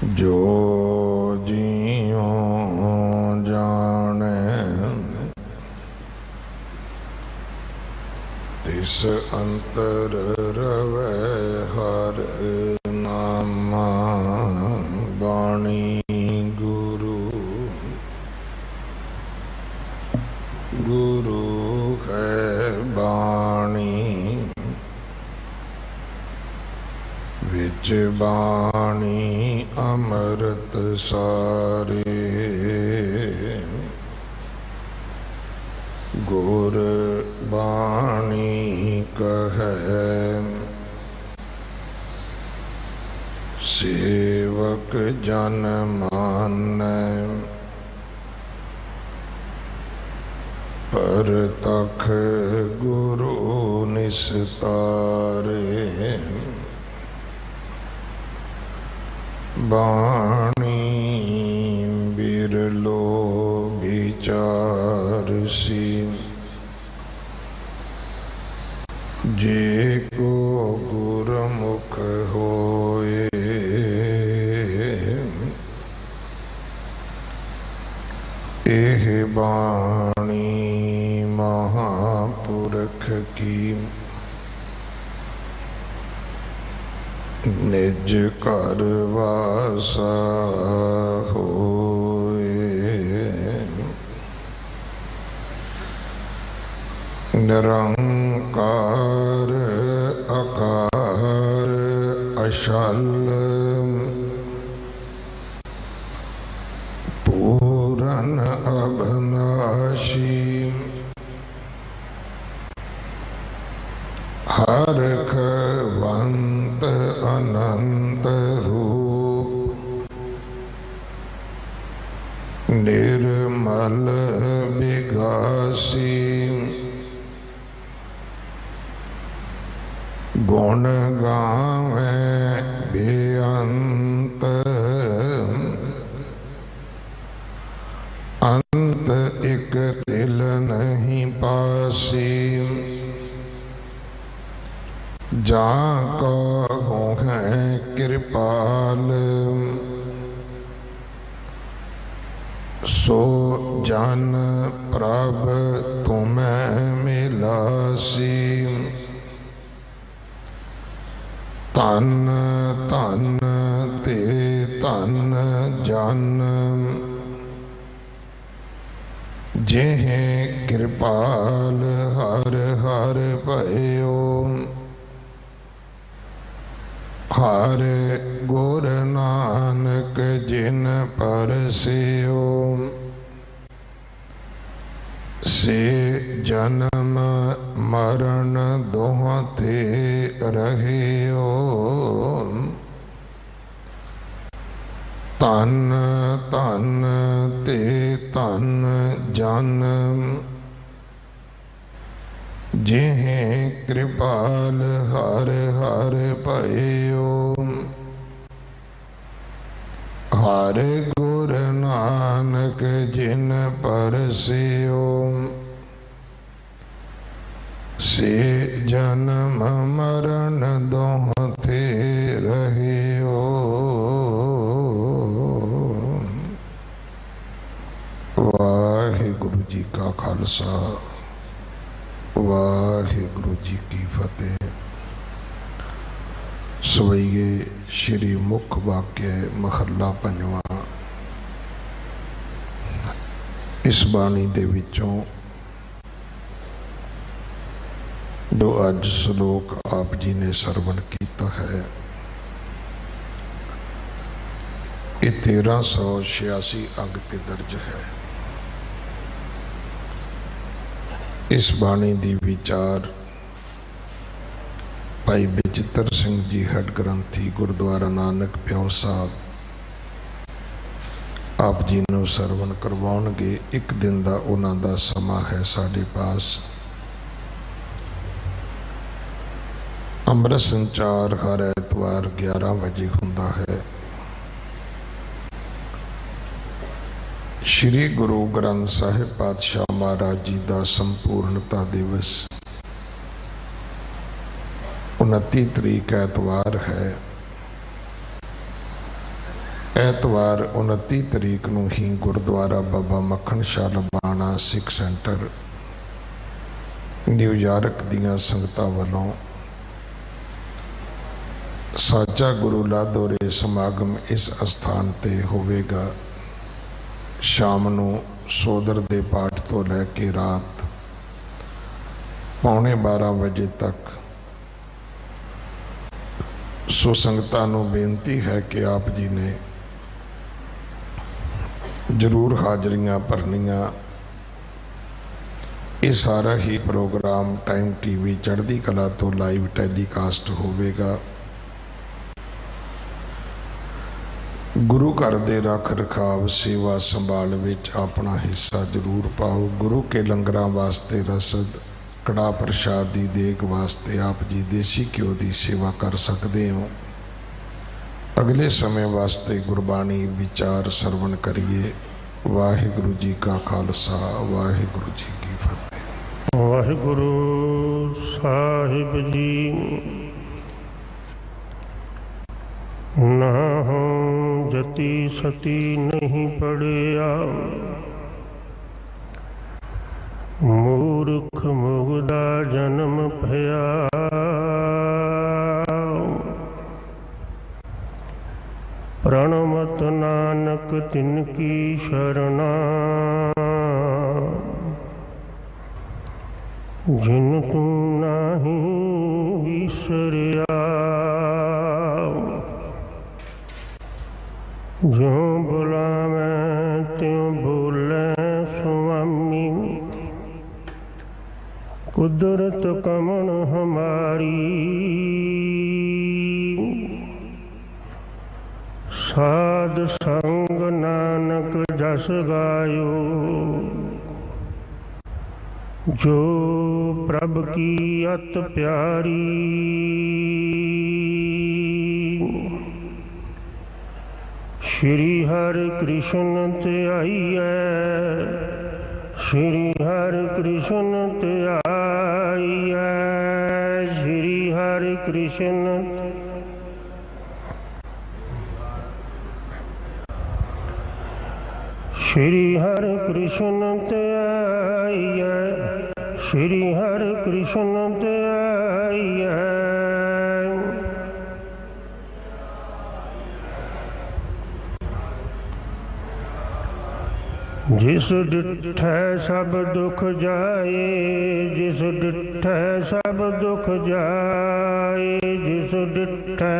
जो जियो जाने तिस अंतर रवै हर नामा। बाणी गुरु गुरु है बाणी विच बाणी अमृत सारे। गुर बाणी कहे सेवक जन मानै। परतख गुरु निस्तारे। बाणी बिरलो विचारसी। जे को गुरमुख होए। एह बाणी महापुरख की निज घर वासा होए। निरंकार अकार अशल पूरन अभनाशी। हरख वंत अनंत रूप। निर्मल विगासी। गुण गावे बेअंत। अंत एक तिल नहीं पासी। जाको है कृपाल सो जन प्रभ तुम्हें मिलासी। तन तन ते तन जन जेह कृपाल हर हर भयो। हर गुर नानक जिन परसियो। से जन्म मरण दोह थे रहियो। तन तन ते तन जन जेह कृपाल हर हर भयो। हर गुर नानक जिन परसियो। से जन्म मरण दोह थे रहियो। वाहिगुरु जी का खालसा वाहिगुरु जी की फतेह। सवैये श्री मुख वाक्य महला पंजवा। इस बाणी दे विचों जो अज श्लोक आप जी ने सरवण किया है, ये 1386 अंग ते दर्ज है। इस बाणी दी विचार भाई बचित्र सिंह जी हेड ग्रंथी गुरुद्वारा नानक प्याओ साहब आप जी नूं सरवण करवाउणगे। एक दिन का उन्हां दा समा है साडे पास। अमृत संचार हर ऐतवार 11 बजे हुंदा है। श्री गुरु ग्रंथ साहिब पातशाह महाराज जी का संपूर्णता दिवस 29 तरीक ऐतवार है। ਐਤਵਾਰ 29 ਤਰੀਕ ਨੂੰ ਹੀ ਗੁਰਦੁਆਰਾ ਬਾਬਾ ਮੱਖਣ ਸ਼ਾਹ ਲਬਾਣਾ ਸਿੱਖ ਸੈਂਟਰ ਨਿਊਯਾਰਕ ਦੀਆਂ ਸੰਗਤਾਂ ਵੱਲੋਂ ਸਾਚਾ ਗੁਰੂ ਲਾਦੋਰੇ ਸਮਾਗਮ ਇਸ ਅਸਥਾਨ ਤੇ ਹੋਵੇਗਾ। ਸ਼ਾਮ ਨੂੰ ਸੋਦਰ ਦੇ ਪਾਠ ਤੋਂ ਲੈ ਕੇ ਰਾਤ 11:15 ਵਜੇ ਤੱਕ। ਸੋ ਸੰਗਤਾਂ ਨੂੰ ਬੇਨਤੀ ਹੈ ਕਿ ਆਪ ਜੀ ਨੇ ਜ਼ਰੂਰ ਹਾਜ਼ਰੀਆਂ ਭਰਨੀਆਂ। ਇਹ ਸਾਰਾ ਹੀ ਪ੍ਰੋਗਰਾਮ ਟਾਈਮ TV ਚੜ੍ਹਦੀ ਕਲਾ ਤੋਂ ਲਾਈਵ ਟੈਲੀਕਾਸਟ ਹੋਵੇਗਾ। ਗੁਰੂ ਘਰ ਦੇ ਰੱਖ ਰਖਾਵ ਸੇਵਾ ਸੰਭਾਲ ਵਿੱਚ ਆਪਣਾ ਹਿੱਸਾ ਜ਼ਰੂਰ ਪਾਓ। ਗੁਰੂ ਕੇ ਲੰਗਰਾਂ ਵਾਸਤੇ ਰਸਦ, ਕੜਾ ਪ੍ਰਸ਼ਾਦ ਦੀ ਦੇਗ ਵਾਸਤੇ ਆਪ ਜੀ ਦੇਸੀ ਘਿਓ ਦੀ ਸੇਵਾ ਕਰ ਸਕਦੇ ਹੋ। ਅਗਲੇ ਸਮੇਂ ਵਾਸਤੇ ਗੁਰਬਾਣੀ ਵਿਚਾਰ ਸਰਵਣ ਕਰੀਏ। ਵਾਹਿਗੁਰੂ ਜੀ ਕਾ ਖਾਲਸਾ, ਵਾਹਿਗੁਰੂ ਜੀ ਕੀ ਫਤਿਹ। ਵਾਹਿਗੁਰੂ ਸਾਹਿਬ ਜੀ। ਨਾਮ ਜਤੀ ਸਤੀ ਨਹੀਂ ਪੜਿਆ, ਮੂਰਖ ਮੁਗਦਾ ਜਨਮ ਭਇਆ। ਪ੍ਰਣਮਤ ਨਾਨਕ ਤਿਨ ਕੀ ਸ਼ਰਣਾ, ਜਿਨ ਤੂੰ ਨਾਹੀਂ ਵਿਸਰਿਆ। ਜਿਉ ਬੁਲਾਵੈਂ ਤਿਉ ਬੋਲੇ ਸੁਆਮੀ, ਕੁਦਰਤ ਕਮਨ ਹਮਾਰੀ। ਸਾਧ ਸੰਗ ਨਾਨਕ ਜਸ ਗਾਇਓ, ਜੋ ਪ੍ਰਭ ਕੀ ਅਤ ਪਿਆਰੀ। श्री हरि कृष्ण त्याइए, श्री हरि कृष्ण त्याइए, श्री हरि कृष्ण। श्री हरि कृष्ण त्याइए, श्री हरि कृष्ण त्याइए। जिस डिठै सब दुख जाए, जिस डिठै सब दुख जाए, जिस डिठै।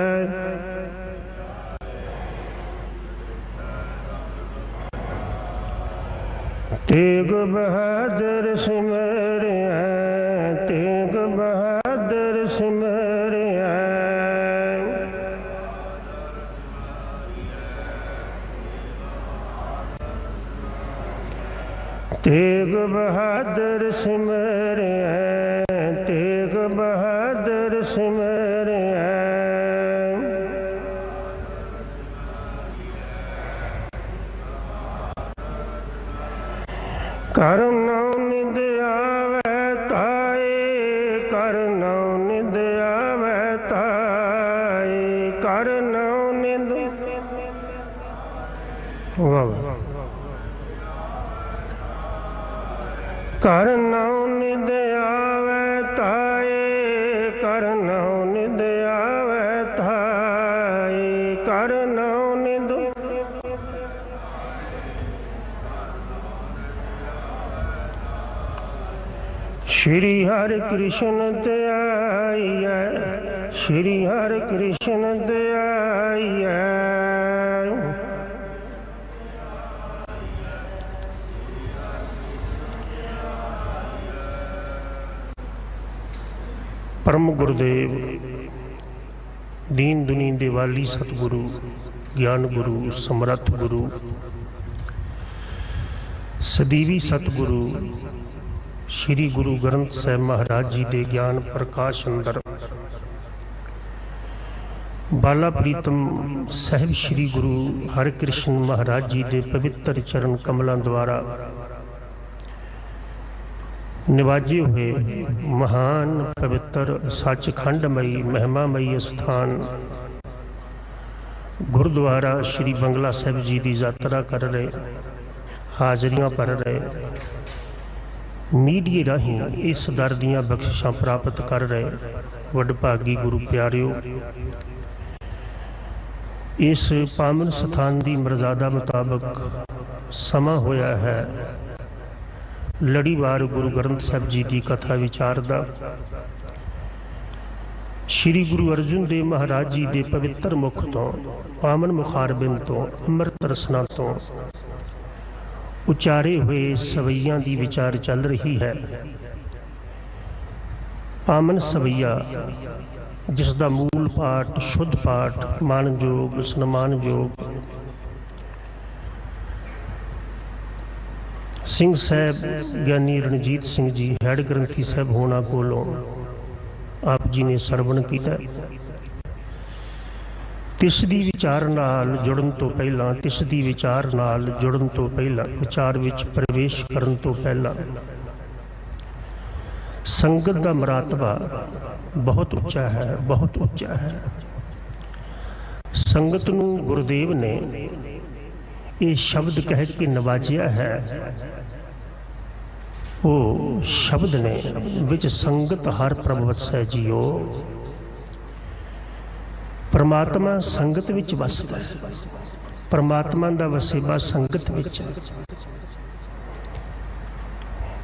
तेग बहादुर सिमरिया, तेग बहादुर सिमरिया। तेग बहादुर सिमरिया, तेग बहादुर सिमरिया। कर नौ निद आवे ताए, कर नौ निद आवे ताए, कर नौ निद। वाह। कर नौ निद आवे ताए, कर नौ निद आवे ताए, कर नौ निद। श्री हरि कृष्ण त्याइए, श्री हरि कृष्ण त्याइए। परम गुरुदेव दीन दुनी देवाली सतगुरु ज्ञान गुरु समर्थ गुरु सदीवी सतगुरु श्री गुरु ग्रंथ साहिब महाराज जी के ज्ञान प्रकाश अंदर बाला प्रीतम साहिब श्री गुरु हरकृष्ण महाराज जी के पवित्र चरण कमलों द्वारा निवाजे हुए महान पवित्र सचखंडमयी महिमामयी स्थान गुरुद्वारा श्री बंगला साहिब जी की यात्रा कर रहे, हाजरियां भर रहे, मीडिया राही इस दर दियां बख्शिशां प्राप्त कर रहे वडभागी गुरु प्यारिओ, इस पावन स्थान की मर्यादा मुताबक समा होया है लड़ीवार गुरु ग्रंथ साहिब जी की कथा विचार दा। श्री गुरु अर्जुन देव महाराज जी के पवित्र मुख तो, पावन मुखारबिंद तो, अमृत रसना तो उचारे हुए सवैया की विचार चल रही है। पावन सवैया जिसका मूल पाठ, शुद्ध पाठ, मानयोग, सन्मानयोग सिंह साहब ज्ञानी रणजीत सिंह जी हैड ग्रंथी साहब होना कोलों आप जी ने सरवण किया। तिस दी विचार नाल जुड़न तो पहला, तिस दी विचार नाल जुड़न तो पहला, विचार विच प्रवेश करन तो पहला संगत का मरातबा बहुत उच्चा है, बहुत उच्चा है। संगत नूं गुरुदेव ने ये शब्द कह के नवाजिया है, वो शब्द ने विच संगत हर प्रभ वसै जियो। परमात्मा संगत विच वसदा है, परमात्मा दा वसेबा संगत विच।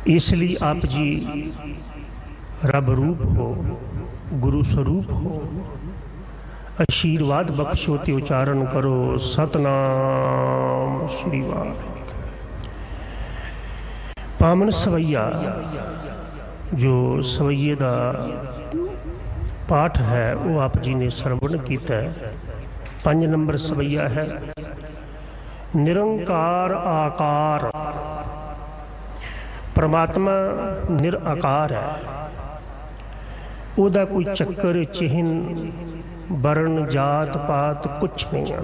इसलिए आप जी रब रूप हो, गुरु स्वरूप हो, आशीर्वाद बख्शो ते उच्चारण करो सतनाम श्री वाहिगुरू। पावन सवैया जो सवैये का पाठ है वो आप जी ने सरवण किया है। 5 नंबर सवैया है निरंकार आकार। परमात्मा निराकार है, उहदा कोई चक्कर चिन्ह वर्ण जात पात कुछ नहीं है।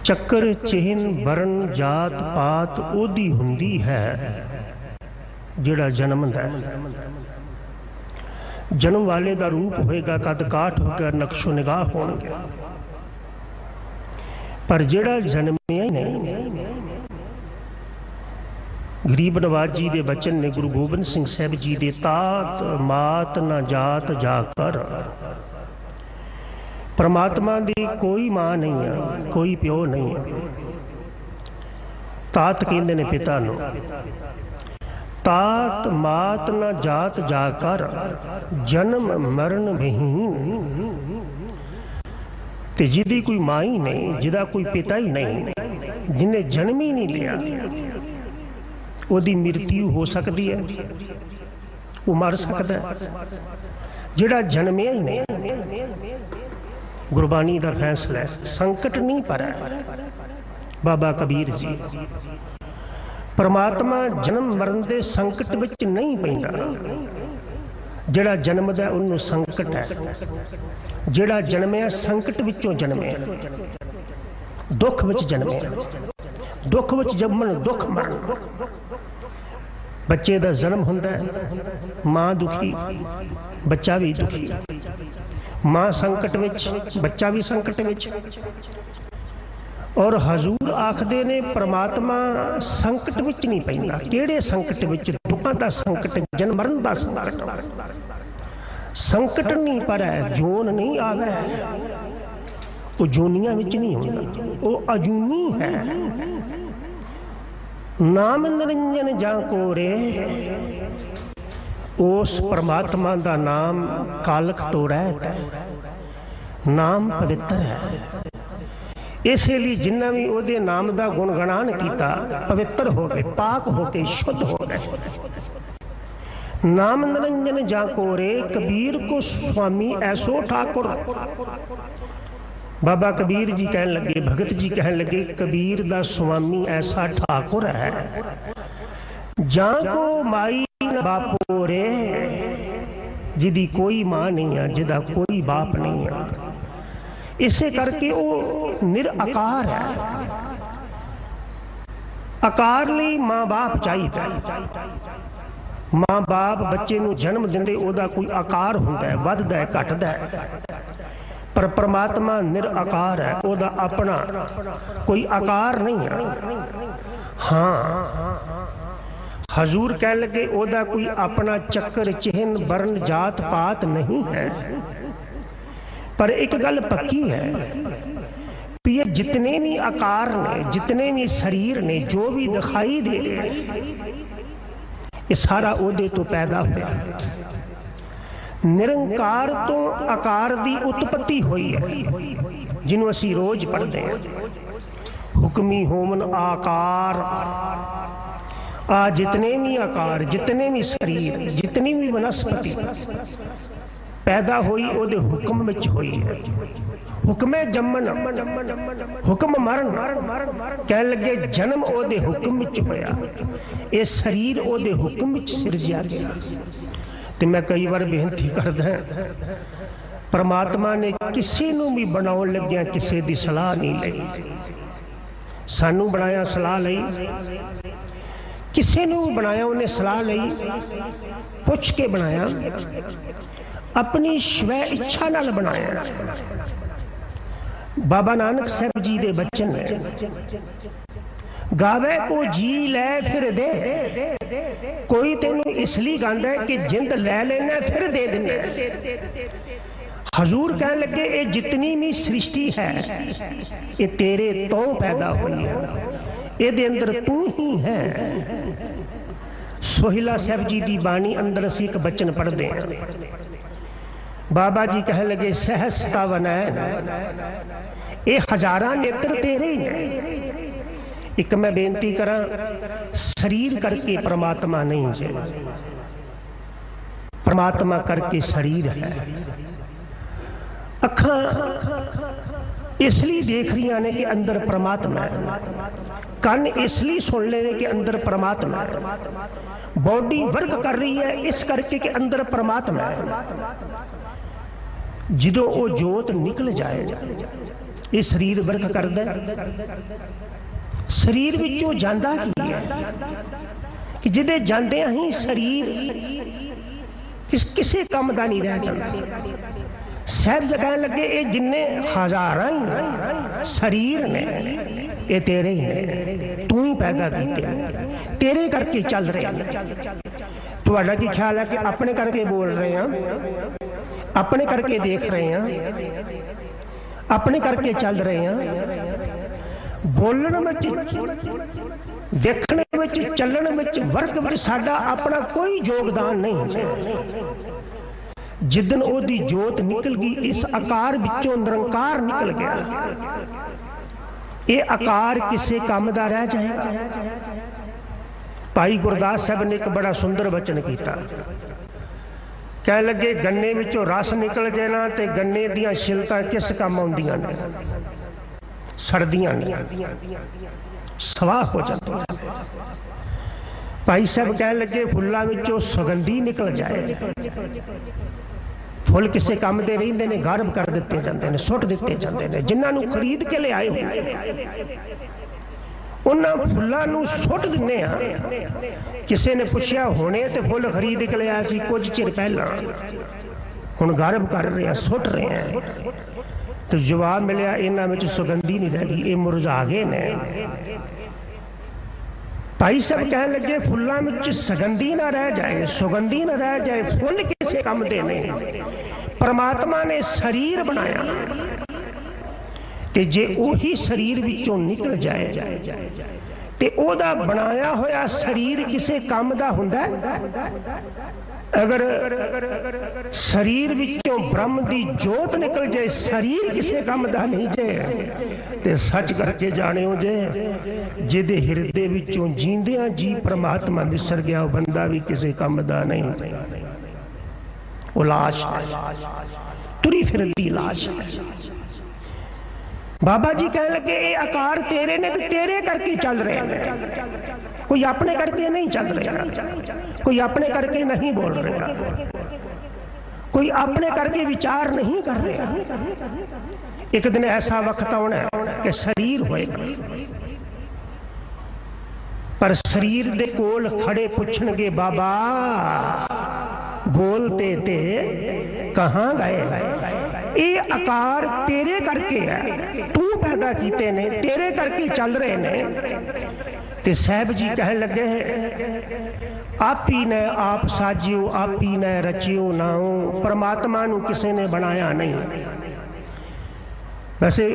चक्कर चिन्ह वर्ण जात पात ओदी हुंदी है जिहड़ा जन्मदा है। जन्म वाले का रूप होएगा, कद काठ होगा, नक्शो निगाह होणगे, पर जिहड़ा जन्मिया ही नहीं। गरीब नवाज जी के बचन ने गुरु गोबिंद सिंह साहब जी के तात मात न जात जाकर। परमात्मा की कोई मां नहीं है, कोई प्यो नहीं है। तात कहते ने पिता नूं, तात मात न जात जाकर जन्म मरण विहीन। ते जिहदी कोई मां ही नहीं, जिहदा कोई पिता ही नहीं, जिन्हें जन्म ही नहीं लिया, ओदी मृत्यु हो सकती है, वो मर सकता है। जिहड़ा जन्मिया ही नहीं, गुरबानी का फैसला है, संकट नहीं पर बाबा कबीर जी। परमात्मा जन्म मरण के संकट विच नहीं पैंदा। जिहड़ा जन्मदा उन्नूं संकट है, जिहड़ा जन्मिया संकट विचों जन्मिया, दुख विच जन्मिया, दुख विच जन्मण दुख मरण। बच्चे का जन्म हुंदा है, मां दुखी, बच्चा भी दुखी। मां संकट विच, बच्चा भी संकट विच। और हजूर आखदे ने परमात्मा संकट विच नहीं पैंदा। किहड़े संकट विच? दुखां दा संकट, जन्म मरण दा संकट। संकट नहीं पर है, जोन नहीं आवे, वो जोनियां विच नहीं हुंदा, वो अजूनी है। नाम निरंजन जां को रे, उस परमात्मा का नाम कालख तो रहता है, नाम पवित्र है। इसलिए जिन्ना भी उहदे नाम का गुणगणान किया पवित्र हो गए, पाक हो गए, शुद्ध हो गए। नाम निरंजन जां को रे, कबीर को स्वामी ऐसो ठाकुर। बाबा कबीर जी कहन लगे, भगत जी कहन लगे, कबीर दा स्वामी ऐसा ठाकुर है जां को माई न बापो रे, जिदी कोई मां नहीं है, जिदा कोई बाप नहीं है। इसे करके वो निराकार है। आकार लई मां बाप चाहिए। मां बाप बच्चे नूं जन्म दिंदे, ओदा कोई आकार हुंदा है, वधदा है, घटदा है। पर पर परमात्मा निराकार है, ओदा अपना कोई आकार नहीं है। हाँ, हजूर कह लगे ओदा कोई अपना चक्कर चिन्ह वर्ण जात पात नहीं है। पर एक गल पक्की है कि ये जितने भी आकार ने, जितने भी शरीर ने, जो भी दिखाई दे रहे, ये सारा ओदे तो पैदा हुआ। निरंकार तो आकार दी उत्पत्ति हुई है, जिन्हों असी रोज पढ़ते हैं। हुक्मी होमन आकार, आ जितने भी आकार, जितने भी शरीर, जितनी भी वनस्पति पैदा हुई ओदे हुक्म विच हुई है। हुक्मे जमन, हुक्म मरण, कह लगे जन्म ओदे हुक्म विच होया, ये शरीर ओदे हुक्म विच सिरजिया गया। ते मैं कई बार बेनती करदा, परमात्मा ने किसी नूं भी बनाउण लग्गिया किसी दी सलाह नहीं लई। सानू बनाया सलाह लई, किसी नूं बनाया उन्हें सलाह लई, पुछ के बनाया, अपनी स्व इच्छा नाल बनाया। बाबा नानक साहब जी दे बचन है, गावे को जी लै फिर दे, कोई तेनू इसलिए गांदा है कि जिंद लै लेना फिर दे देना। हजूर कह लगे ये जितनी भी सृष्टि है ये तेरे तो पैदा हुई है, ये अंदर तू ही है। सोहिला साहब जी की बाणी अंदर असी एक बचन पढ़ते हैं। बाबा जी कह लगे सहसता वनैन, ये हजारां नेत्र तेरे ही हैं। एक मैं बेनती करा, शरीर करके परमात्मा नहीं है, परमात्मा करके शरीर है। अखा इसलिए देख रही ने कि अंदर परमात्मा है, कान इसलिए सुन ले कि अंदर परमात्मा है, बॉडी वर्क कर रही है इस करके कि अंदर परमात्मा है। जो वो जोत निकल जाए, ये शरीर वर्क करदा, शरीर विचों जांदा की है कि जिदे जांदे ही शरीर किसी काम का नहीं रह जाता। साहब कह लगे ये जिन्ने हजारां ही शरीर ने ये तेरे ही ने, तू ही पैदा किए, तेरे करके चल रहे हैं। तुहाडा की ख्याल है कि अपने करके बोल रहे हैं, अपने करके देख रहे हैं, अपने करके चल रहे हैं। बोलने में, देखने में, चलने में, वर्क में साडा अपना कोई योगदान नहीं है। जिदन ओदी जोत निकल गई, इस आकार विचों निरंकार निकल गया, ये आकार किसे काम दा रह जाएगा। भाई गुरदास साहब ने एक बड़ा सुंदर वचन किया, कह लगे गन्ने विचों रस निकल जाए ना ते गन्ने दियां छिलतां किस काम आउंदियां ने, सड़दियां नहीं, सवाह हो जाती। भाई साहब कह लगे फुल्लां विचों सुगंधी निकल जाए, फुल किसी काम दे रहिंदे ने, गारब कर दिते जाते हैं, सुट दिते जाते हैं। जिन्होंने खरीद के ले आए उन्होंने फुलों सुट दिने। किसी ने पूछा होने तो फुल खरीद के ले आया सी कुछ चिर पहला, हुण गारब कर रहे हैं, सुट रहे हैं। तो जवाब मिलया इन्हां विच सुगंधी नहीं रह गई, ये मुरझा गए ने। भाई साहब कह लगे फुलों में सुगंधी ना रह जाए, सुगंधी ना रह जाए, फुल किसे काम दे नहीं। परमात्मा ने शरीर बनाया ते जे उही शरीर विचों निकल जाए ते ओदा बनाया होया शरीर किसे काम दा हुंदा है। अगर शरीर विचों ब्रह्म दी जोत निकल जाए, शरीर किसे काम दा नहीं जे। ते सच करके जानियो जे जिदे हिरदे विचों जींदियां जी परमात्मा विसर गया, वो बंदा भी किसे काम दा नहीं, वो लाश तुरी फिरती लाश। बाबा जी कह लगे ये आकार तेरे ने, तो तेरे करके चल रहे हैं, कोई अपने करके नहीं चल रहा, कोई अपने करके नहीं बोल रहा, कोई अपने करके विचार नहीं कर रहा। एक दिन ऐसा वक्त आना है कि शरीर होएगा, पर शरीर दे कोल खड़े पूछणगे बाबा बोलते थे कहाँ गए, ये आकार तेरे करके है, तू पैदा किए ने, तेरे करके चल रहे ने। ते साहब जी कह लगे आप ही ने आप साजियो, आप ही ने रचियो नाओ, परमात्मा नू किसी ने बनाया नहीं। वैसे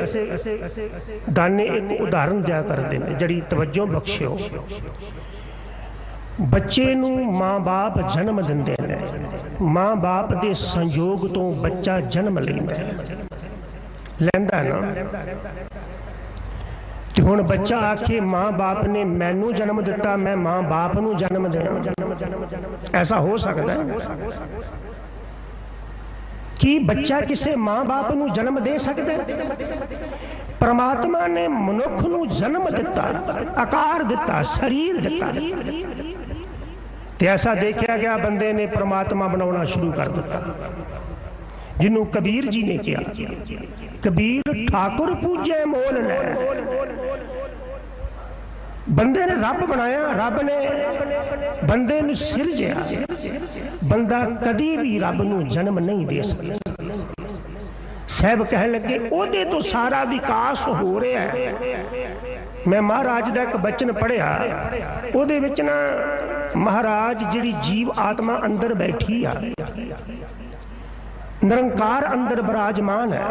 दाने एक उदाहरण दिया करते हैं जड़ी तवज्जो बख्शियो। बच्चे नू माँ बाप जन्म देंदे ने, माँ बाप दे संयोग तो बच्चा जन्म लैंदा ना। ते हुण बच्चा आखे माँ बाप ने मैनू जन्म दिता, मैं माँ बाप नू जन्म देना, ऐसा हो सकता है कि बच्चा किसी माँ बाप नू जन्म दे सकता है? परमात्मा ने मनुख नू जन्म दिता, आकार दिता, शरीर दिता, ते ऐसा देखा गया बंदे ने परमात्मा बनाना शुरू कर दिता, जिन्हों कबीर जी ने किया। कबीर ठाकुर पूजे मोल ने, बंदे ने रब बनाया, रब ने बंदे नू सिरजिया, बंदा कदी भी रब नू जन्म नहीं दे सकता। साहब कह लगे ओदे तो सारा विकास हो रहा है। मैं महाराज का एक बचन पढ़िया, ओदे विच ना महाराज जिहड़ी जीव आत्मा अंदर बैठी आ, निरंकार अंदर विराजमान है,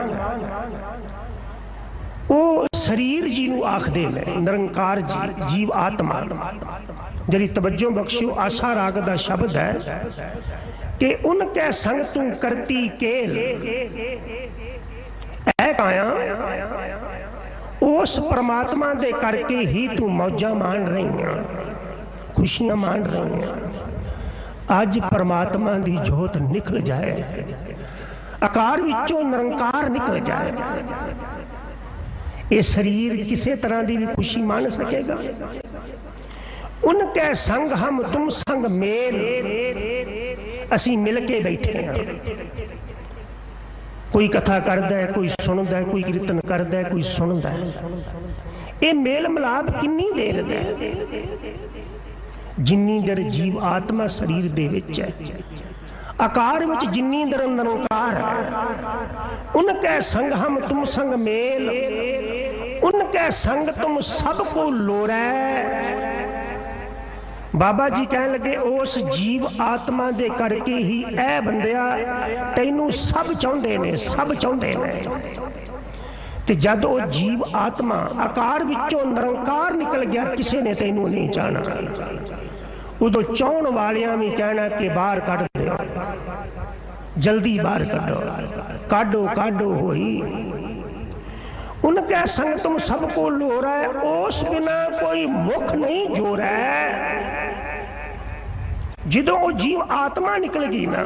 वो शरीर जी नू आखदे ने निरंकार जी, जीव आत्मा। जिहड़ी तवज्जो बख्शियो आशा राग दा शब्द है कि उनके संग तू करती केल ऐ काया, उस परमात्मा दे करके ही तू मौजा मान रही है, खुशियां मान रही है। अज परमात्मा दी जोत निकल जाए, आकार विचों निरंकार निकल जाए, ये शरीर किसी तरह की भी खुशी मान सकेगा? उनके संग हम तुम संग मेल, असी मिल के बैठे हैं। कोई कथा करता है, कोई सुनता है, कोई कीर्तन करता है, कोई सुनता है। ये मेल मिलाप किन्नी देर दा है? जिन्नी देर जीव आत्मा शरीर दे विच है, आकार विच जिन्नी देर निरंकार है। उनके संग हम तुम संग मेल, उनके संग तुम सबको लोरै। बाबा जी कह लगे उस जीव आत्मा दे करके ही ऐ बंदिया तैनू सब चाहुंदे ने, सब चाहुंदे ने। ते जद वो जीव आत्मा आकार विचों निरंकार निकल गया, किसी ने तैनू नहीं चाहना। उदों चाहण वालियां भी कहना कि बाहर कढ दे, जल्दी बाहर कढो, काढो काढो होई। उनके संग तुम सबको लोरा है, उस बिना कोई मुख नहीं जोरा है। जिदों वो जीव आत्मा निकल गई ना,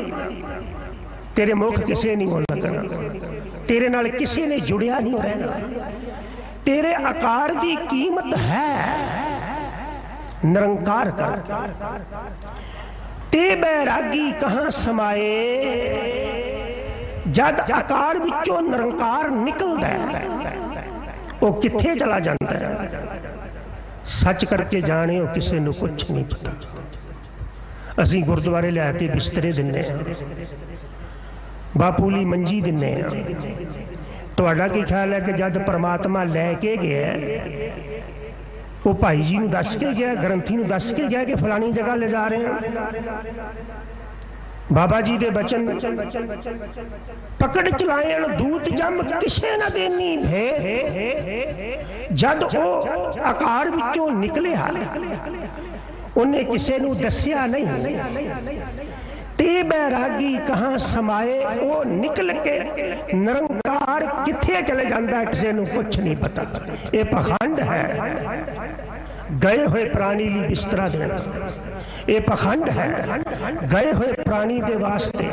तेरे मुख किसी नहीं होना लगना, तेरे नाल किसी ने जुड़िया नहीं रहना। तेरे आकार की कीमत है निरंकार कर। ते बैरागी कहाँ समाए, जद आकार विचों निरंकार निकलदा है, वो किथे चला जाता है? सच करके जाने वो किसी को कुछ नहीं पता। असी गुरुद्वारे लिया के बिस्तरे दिने, बापूली मंजी दिने। तुहाडा की ख्याल है कि जब परमात्मा लैके गया, वो भाई जी नूं दस के गया, ग्रंथी नूं दस के गया कि फलानी जगह ले जा रहे हैं? बाबा जी दे बचन पकड़ चलायन दूत जम किसे न देनी भे। जद वो आकार विचों निकले हाले, उन्हें किसे नूं दसिया नहीं। ते बैरागी कहाँ समाए, वो निकल के निरंकार किथे चले जाता है, किसी नूं कुछ नहीं पता। ये पखंड है गए हुए प्राणी ली बिस्तरा देना। ये पखंड है गए हुए प्राणी के वास्ते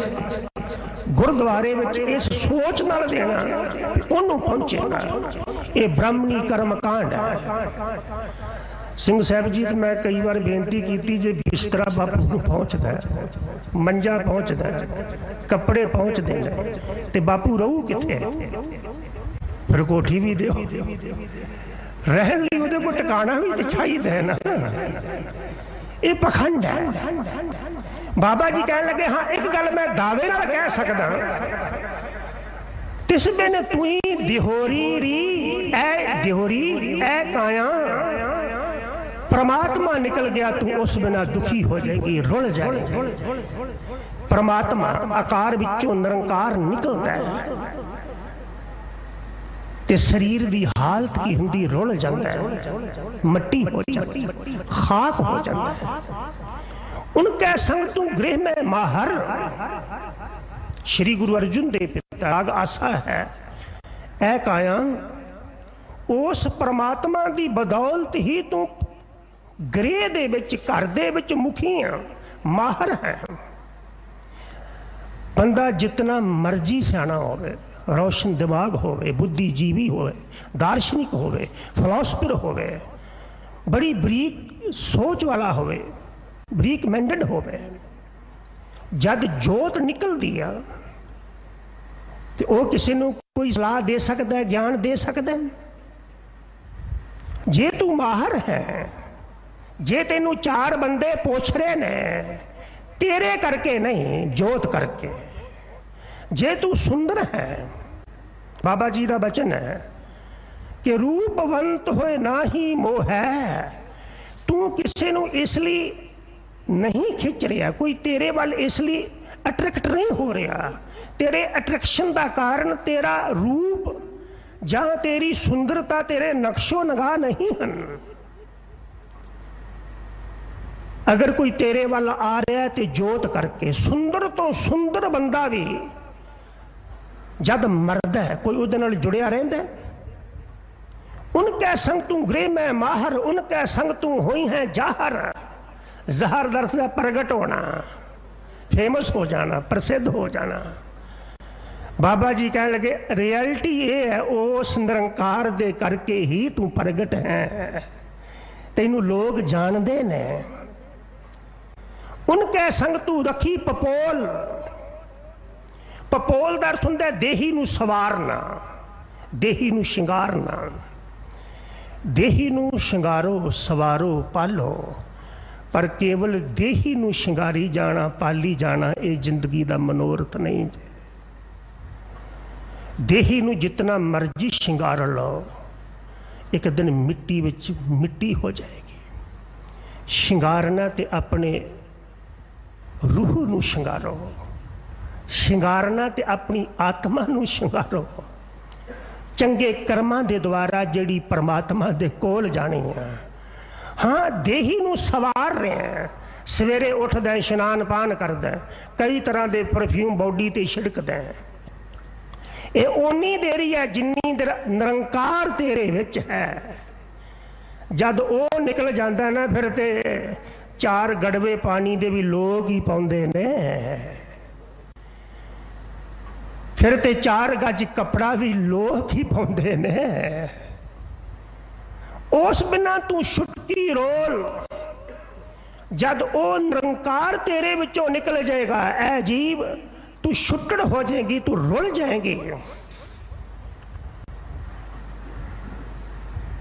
गुरुद्वारे में इस सोच नाल देना उन्होंने पहुंचेगा। ये ब्राह्मणी कर्म कांड है। सिंह साहब जी मैं कई बार बेनती की, जे बिस्तरा बापू को पहुँचता है, मंजा पहुँचता है, कपड़े पहुँचते हैं, तो बापू रहू किथे? फिर कोठी भी दो, रहन ली उहदे को टिकाना भी तो चाहिए ना। ये पखंड है। बाबा जी कह लगे हाँ एक गल मैं दावे नाल कह सकदा, तिस बिन तुई दिहोरी री ऐ दिहोरी ऐ काया। परमात्मा निकल गया तू उस बिना दुखी हो जाएगी, रुल जाएगी। परमात्मा आकार विचों निरंकार निकलता है ते शरीर की हालत की हुंदी रुल जाता है, मट्टी हो जाती, खाक हो जाता है। उनके संग तू गृह में माहर। श्री गुरु अर्जुन देव पिता राग आसा है ऐ काया, उस परमात्मा की बदौलत ही तू गृह दे विच घर दे विच मुखी है, माहर है। बंदा जितना मर्जी सियाना होवे, रोशन दिमाग होवे, बुद्धिजीवी होवे, दार्शनिक होवे, फिलोसफर होवे, बड़ी बरीक सोच वाला होवे, बरीक मैंडेड होवे, जद जोत निकल दिया तो वह किसी को कोई सलाह दे सकता है, ज्ञान दे सकता है। जे तू माहर है, जे तेनू चार बंदे पूछ रहे ने तेरे करके नहीं, जोत करके। जे तू सुंदर है, बाबा जी का वचन है कि रूपवंत होए ना ही मोह है। तू किसी को इसलिए नहीं खिंच रहा, कोई तेरे वाल इसलिए अट्रैक्ट नहीं हो रहा। तेरे अट्रैक्शन का कारण तेरा रूप या तेरी सुंदरता, तेरे नक्शो नगाह नहीं हैं। अगर कोई तेरे वाल आ रहा है तो जोत करके। सुंदर तो सुंदर बंदा भी जद मरद है कोई उहदे नाल जुड़िया रहिंदा है। उनके संग तू गृह में माहर, उनके संग तू होई है जाहर। जहर दर्द का प्रगट होना, फेमस हो जाना, प्रसिद्ध हो जाना। बाबा जी कह लगे रियलिटी ये है उस निरंकार दे करके ही तू प्रगट है, तेनू लोग जानते ने। उनके संग तू रखी पपोल। पपोल का अर्थ होंदा देही नू सवारना, देही नू शिंगारना। देही नू शिंगारो, सवारो, पालो, पर केवल देही नू शिंगारी जाना, पाली जाना ये जिंदगी का मनोरथ नहीं। देही नू जितना मर्जी शिंगार लो, एक दिन मिट्टी विच मिट्टी हो जाएगी। शिंगारना ते अपने रूह नू शिंगारो, शिंगारना ते अपनी आत्मा नू शिंगारो। चंगे कर्मां दे द्वारा जिहड़ी परमात्मा दे कोल जानी है। हाँ, देही नू सवार रहे हैं। सवेरे उठदा है, इशनान पान करदा है, कई तरह के परफ्यूम बॉडी ते छिड़कदा है। ये ओनी देरी है जिन्नी देर निरंकार तेरे विच है। जद वो निकल जाता ना फिर ते चार गड़वे पानी दे भी लोग ही पाउंदे ने, फिर ते चार गज कपड़ा भी लोग ही पाउंदे ने। उस बिना तू छुटकी रोल। जद वो निरंकार तेरे विचों निकल जाएगा, ऐ जीव तू छुट्टड़ हो जाएगी, तू रुल जाएगी।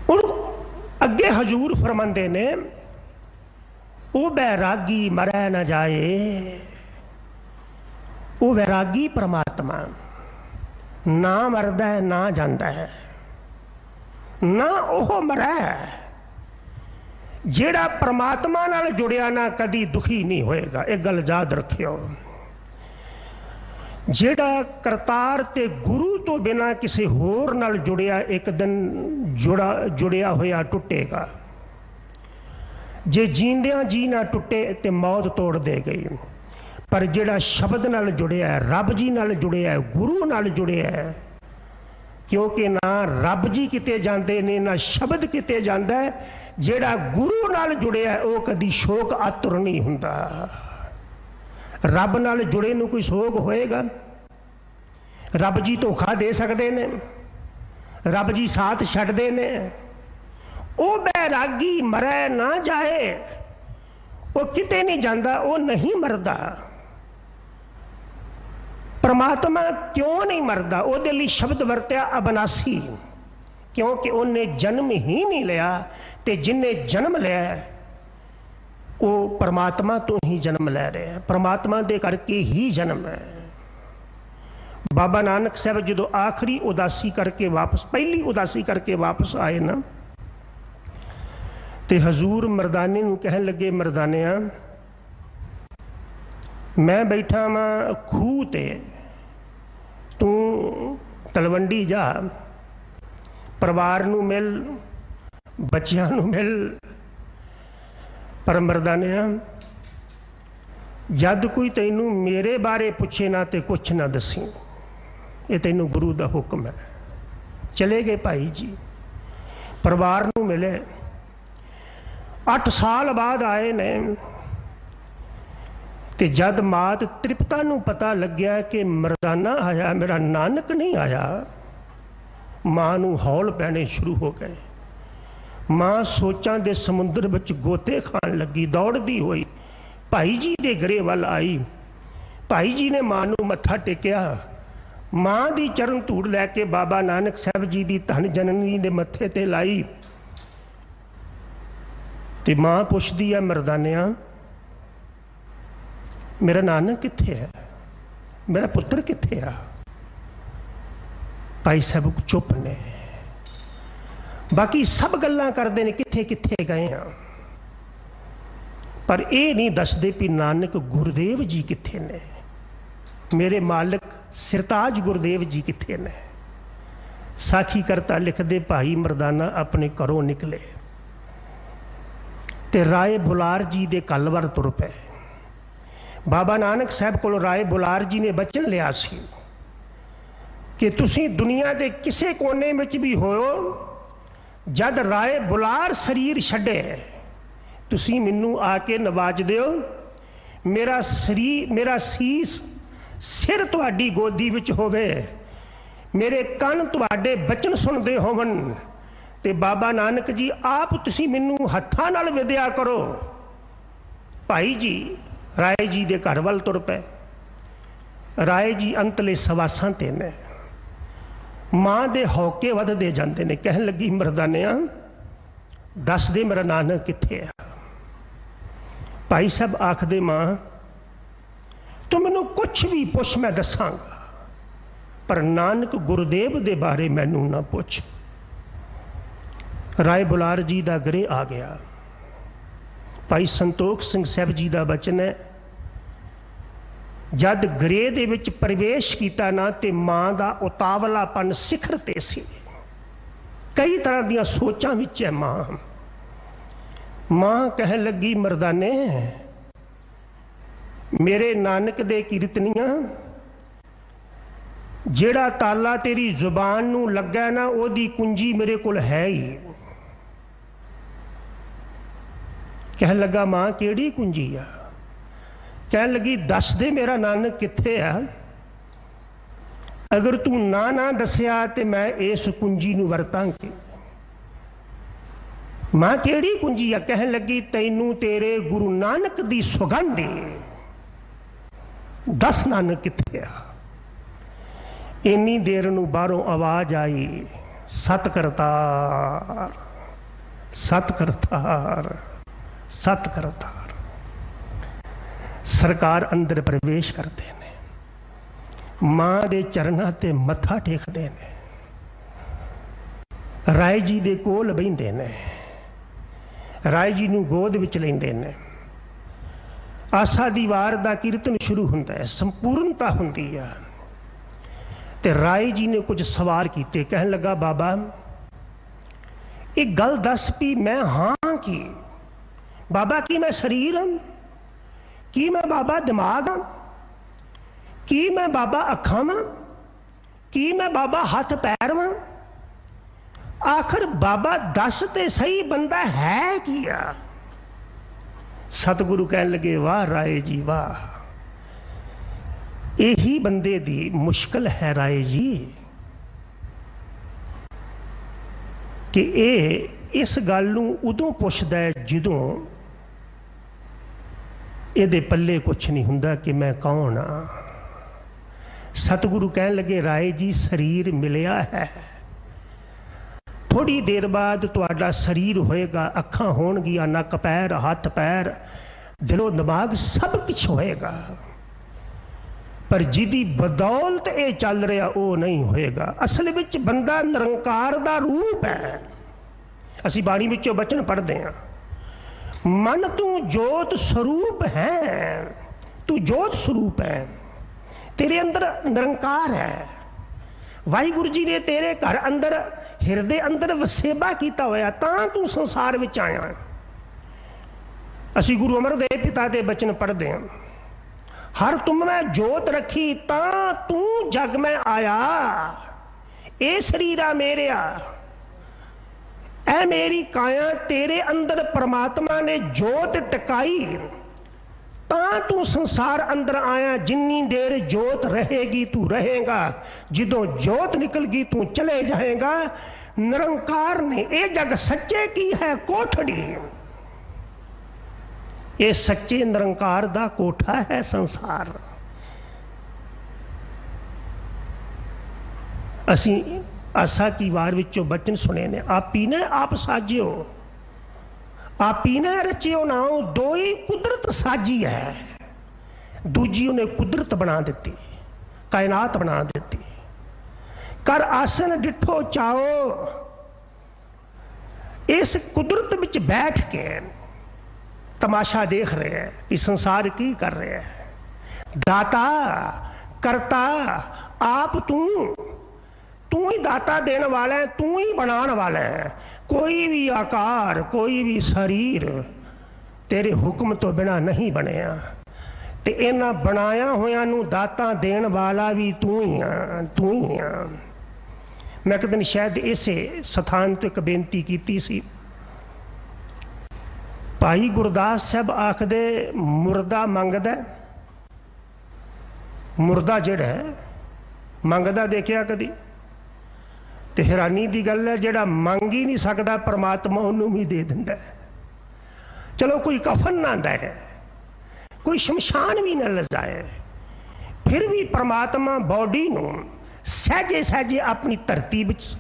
और अगे हजूर फरमांदे ने वो बैरागी मरै न जाए। वो वैरागी परमात्मा ना मरदा है ना जाता है, ना ओह मरै। जेड़ा परमात्मा नाल जुड़िया ना कदी दुखी नहीं होएगा। एक गल याद रखियो, जेड़ा करतार ते गुरु तो बिना किसी होर नाल जुड़िया एक दिन जुड़िया होया टुटेगा। जे जींदियां जी ना टुटे ते मौत तोड़ दे गई। पर जेड़ा शब्द नाल जुड़िया है, रब जी नाल जुड़िया है, गुरु नाल जुड़िया है, क्योंकि ना रब जी किते जाते ने ना शब्द किते जाता है। जेड़ा गुरु नाल जुड़िया है वह कदी शोक आतुर नहीं हुंदा। रब नाल जुड़े नूं कोई शोक होएगा? रब जी धोखा दे सकते ने, रब जी साथ छड्डदे ने। वो बैरागी मरै ना जाए, वो किते नहीं जाता, वो नहीं मरदा। परमात्मा क्यों नहीं मरदा? उहदे लई शब्द वरत्या अबनासी, क्योंकि उन्हें जन्म ही नहीं लिया। ते जिन्हें जन्म लिया वो परमात्मा तो ही जन्म लै रहे हैं, परमात्मा दे करके ही जन्म है। बाबा नानक साहब जो आखिरी उदासी करके वापस पहली उदासी करके वापस आए ना, तो हजूर मरदाने नूं कहन लगे, मरदानिया मैं बैठा वां खूह ते, तू तलवंडी जा, परिवार नूं मिल, बच्चियां नूं मिल। पर मरदानिया जद कोई तैनू मेरे बारे पूछे ना तो कुछ ना दसी, ये तैनू गुरु का हुक्म है। चले गए भाई जी, परिवार नूं मिले। 8 साल बाद आए ने, ते जद मात तृप्ता नूं पता लग्या कि मरदाना आया, मेरा नानक नहीं आया, मां नूं हौल पैने शुरू हो गए। मां सोचां दे समुंदर विच गोते खान लगी, दौड़दी हुई भाई जी दे घरे वल आई। भाई जी ने मां नूं मत्था टेकिया, मां दी चरण धूड़ लैके बाबा नानक साहब जी दी धन जननी दे मत्थे ते लाई। ते मां पुछदी है, मरदानिया मेरा नानक कित्थे है, मेरा पुत्र कित्थे आ? भाई साहब चुप ने, बाकी सब गल्लां करदे ने कित्थे कित्थे गए हैं, पर यह नहीं दसदे भी नानक गुरुदेव जी कित्थे ने, मेरे मालिक सिरताज गुरुदेव जी कित्थे ने। साखी करता लिखदे, भाई मरदाना अपने घरों निकले ते राय बुलार जी दे कल वर तुर पे। बाबा नानक साहब को राय बुलार जी ने बचन लिया सी कि तुसी दुनिया के किसी कोने में भी होयो, जद राय बुलार शरीर छड्डे तुसी मैनू आके नवाज दिओ, मेरा शरीर मेरा सीस सिर तुहाडी गोदी विच होवे, मेरे कन तुहाडे बचन सुनदे होवन, ते बाबा नानक जी आप तुसी मैनू हत्थां नाल विद्या करो। भाई जी राय जी दे घर वल तुर पे। राय जी अंतले सवासां ते ने, मां दे हौके वधदे जांदे ने। कहन लगी, मरदानिया दस दे मेरा नानक कित्थे आ? भाई साहब आखदे, मां तू मैनू कुछ भी पुछ मैं दसांगा, पर नानक गुरुदेव दे बारे मैनू ना पुछ। राय बुलार जी दा गरे आ गया। भाई संतोख सिंह साहब जी दा बचन है, जद गरे दे विच प्रवेश किया ना, ते मां दा उतावलापन सिखर ते सी। कई तरह दियां सोचां विच है मां। मां कहन लगी, मरदाने मेरे नानक दे कीर्तनियां, जेड़ा ताला तेरी जुबान नूं लगा ना, ओदी कुंजी मेरे कोल है ही। कहन लगा, मां केड़ी कुंजी आ? कहन लगी, दस दे मेरा नानक कित्थे आ? अगर तू ना दसिया तो मैं इस कुंजी नूं वरतांगी। मां केड़ी कुंजी आ? कहन लगी, तैनू तेरे गुरु नानक दी सुगंध दस नानक कित्थे आ? इन्नी देर नूं बाहरों आवाज आई, सत करतार सत करतार सत करतार। सरकार अंदर प्रवेश करते ने, मां दे चरणां ते मत्था टेकदे ने, राय जी दे कोल बहिंदे ने, राय जी नूं गोद विच लैंदे ने। आसा दी वार दा कीर्तन शुरू हुंदा है, संपूर्णता हुंदी है। ते राय जी ने कुछ सवार कीते। कहन लगा, बाबा एक गल दस भी मैं हाँ की? बाबा की मैं शरीर हाँ? की मैं बाबा दिमाग हाँ? की मैं बाबा अखां हाँ? की मैं बाबा हथ पैर हाँ? आखिर बाबा दस ते सही बंदा है की आ? सतगुरु कहन लगे, वाह राय जी वाह, यही बंदे दी मुश्किल है राय जी, कि ये इस गल नूं उदों पुछदा है जदों इहदे पल्ले कुछ नहीं हुंदा कि मैं कौन हाँ। सतगुरु कहन लगे, राय जी शरीर मिलिया है, थोड़ी देर बाद तुहाडा शरीर होएगा, अखां होणगियां, नक पैर हथ पैर दिलो दिमाग सब कुछ होएगा। पर जिदी बदौलत ये चल रहा वो नहीं होएगा। असल विच बंदा निरंकार दा रूप है। असी बाणी विचों बचन पढ़ते हैं, मन तू जोत स्वरूप है, तू जोत स्वरूप है, तेरे अंदर निरंकार है। वाहिगुरु जी ने तेरे घर अंदर हिरदे अंदर वसेबा किया होया तां तू संसार विच आया। असी गुरु अमरदेव पिता के बचन पढ़ते हैं, हर तुम में जोत रखी तां तू जग में आया। ए शरीरा मेरिया, ऐ मेरी काया, तेरे अंदर परमात्मा ने जोत टकाई तां तू संसार अंदर आया। जिन्नी देर जोत रहेगी तू रहेगा, जिदों जोत निकल गई तू चले जाएगा। निरंकार ने ये जग सच्चे की है कोठड़ी, ये सच्चे निरंकार दा कोठा है संसार। असी आसा की वार विचों बचन सुने ने, आपी ने आप साजियो, आपी ने रचियो नाओ, दो ही कुदरत साजी है। दूजी उन्हें कुदरत बना देती, कायनात बना देती। कर आसन डिठो चाओ, इस कुदरत विच बैठ के तमाशा देख रहे हैं कि संसार की कर रहे हैं। दाता करता आप तू ही दाता देने वाला है, तू ही बनाने वाला है। कोई भी आकार, कोई भी शरीर तेरे हुक्म तो बिना नहीं बनया, ते इन्हां बनाया होया नू दाता देन वाला भी तू ही आ, तू ही आ। मैं एक दिन शायद इसे स्थान तो एक बेनती की सी। भाई गुरदास साहब आखदे मुर्दा मंगदा, मुर्दा जिहड़ा है मंगदा देखिया कदी? ते हैरानी की गल है, जिहड़ा मंग ही नहीं सकता परमात्मा उन्होंने भी दे दिंदा है। चलो कोई कफन ना दे, कोई शमशान भी ना लजाए, फिर भी परमात्मा बॉडी नूं सहजे सहजे अपनी धरती विच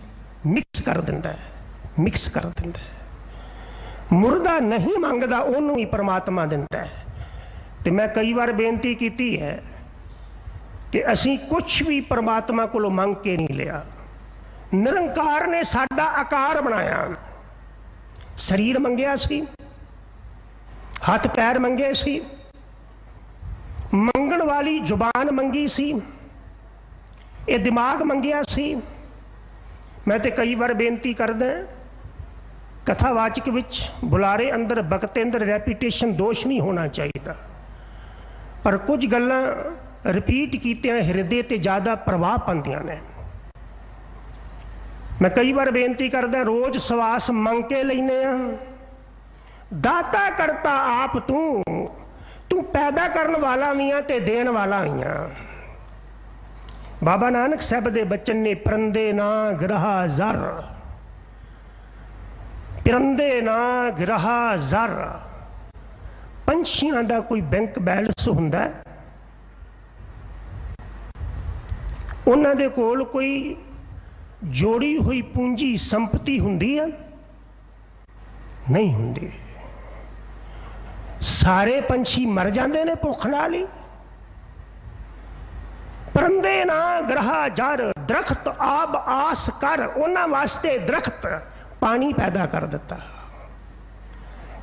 मिक्स कर दिंदा है, मिक्स कर दिंदा है। मुर्दा नहीं मंगदा, उन्होंने ही परमात्मा दिंदा है। तो मैं कई बार बेनती की है कि असी कुछ भी परमात्मा को मंग के नहीं लिया। निरंकार ने साडा आकार बनाया, शरीर मंगया सी, हाथ पैर मंगे सी, मंगण वाली जुबान मंगी सी, ये दिमाग मंगया सी। मैं तो कई बार बेनती करदा, कथावाचक विच बुलारे अंदर बकते अंदर रैपीटेशन दोष नहीं होना चाहिए, पर कुछ गल्लां रिपीट कीतियां हिरदे ते ज़्यादा प्रभाव पांदियां ने। मैं कई बार बेनती करदा, रोज सवास मंग के लैने आ। दाता करता आप तू पैदा करने वाला भी आ ते देन वाला भी आ। बाबा नानक साहब दे बचन ने, परंदे ना गिरहा जर, परंदे ना गिरहा जर। पंछियां दा कोई बैंक बैलेंस हुंदा है? उन्हां दे कोल कोई जोड़ी हुई पूंजी संपत्ति हुंदी है? नहीं हुंदी। सारे पंछी मर जाते ने भुख नाल ही। परंदे ना गिरहा जर, दरख्त आब आस कर, उन्हां वास्ते दरख्त पानी पैदा कर दिता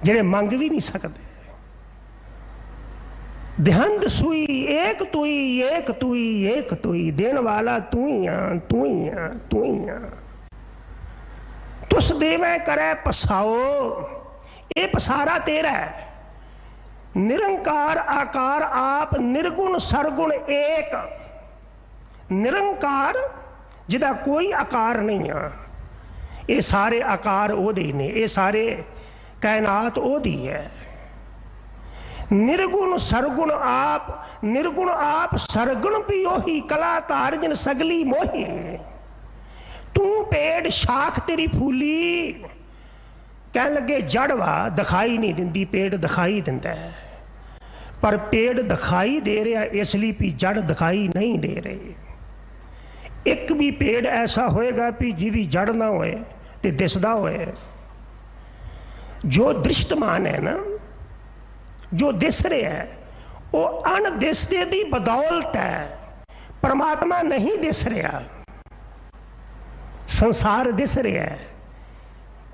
जिहड़े मंग भी नहीं सकते। देहंद सुई एक तुई, एक तुई, एक तुई, देन वाला तू ही आ, तू ही आ, तू ही आ। तुस देवे करे पसाओ, ये पसारा तेरा है। निरंकार आकार आप, निर्गुण सरगुण एक। निरंकार जिदा कोई आकार नहीं आ, ये सारे आकार ओदे ने, ये सारे कायनात ओदी है। निर्गुण सरगुण आप, निर्गुण आप सरगुण भी ओही, कला तारजन सगली मोही। तू पेड़ शाख तेरी फूली, कह लगे जड़वा दिखाई नहीं दिंदी, पेड़ दिखाई दिंदा है। पर पेड़ दिखाई दे रहा इसलिए भी जड़ दिखाई नहीं दे रही। एक भी पेड़ ऐसा होएगा भी जिहदी जड़ ना होए ते दिसदा होए। जो दृष्टमान है ना, जो दिस रहा है वो अणदिसदे दी बदौलत है। परमात्मा नहीं दिस रहा, संसार दिस रहा है।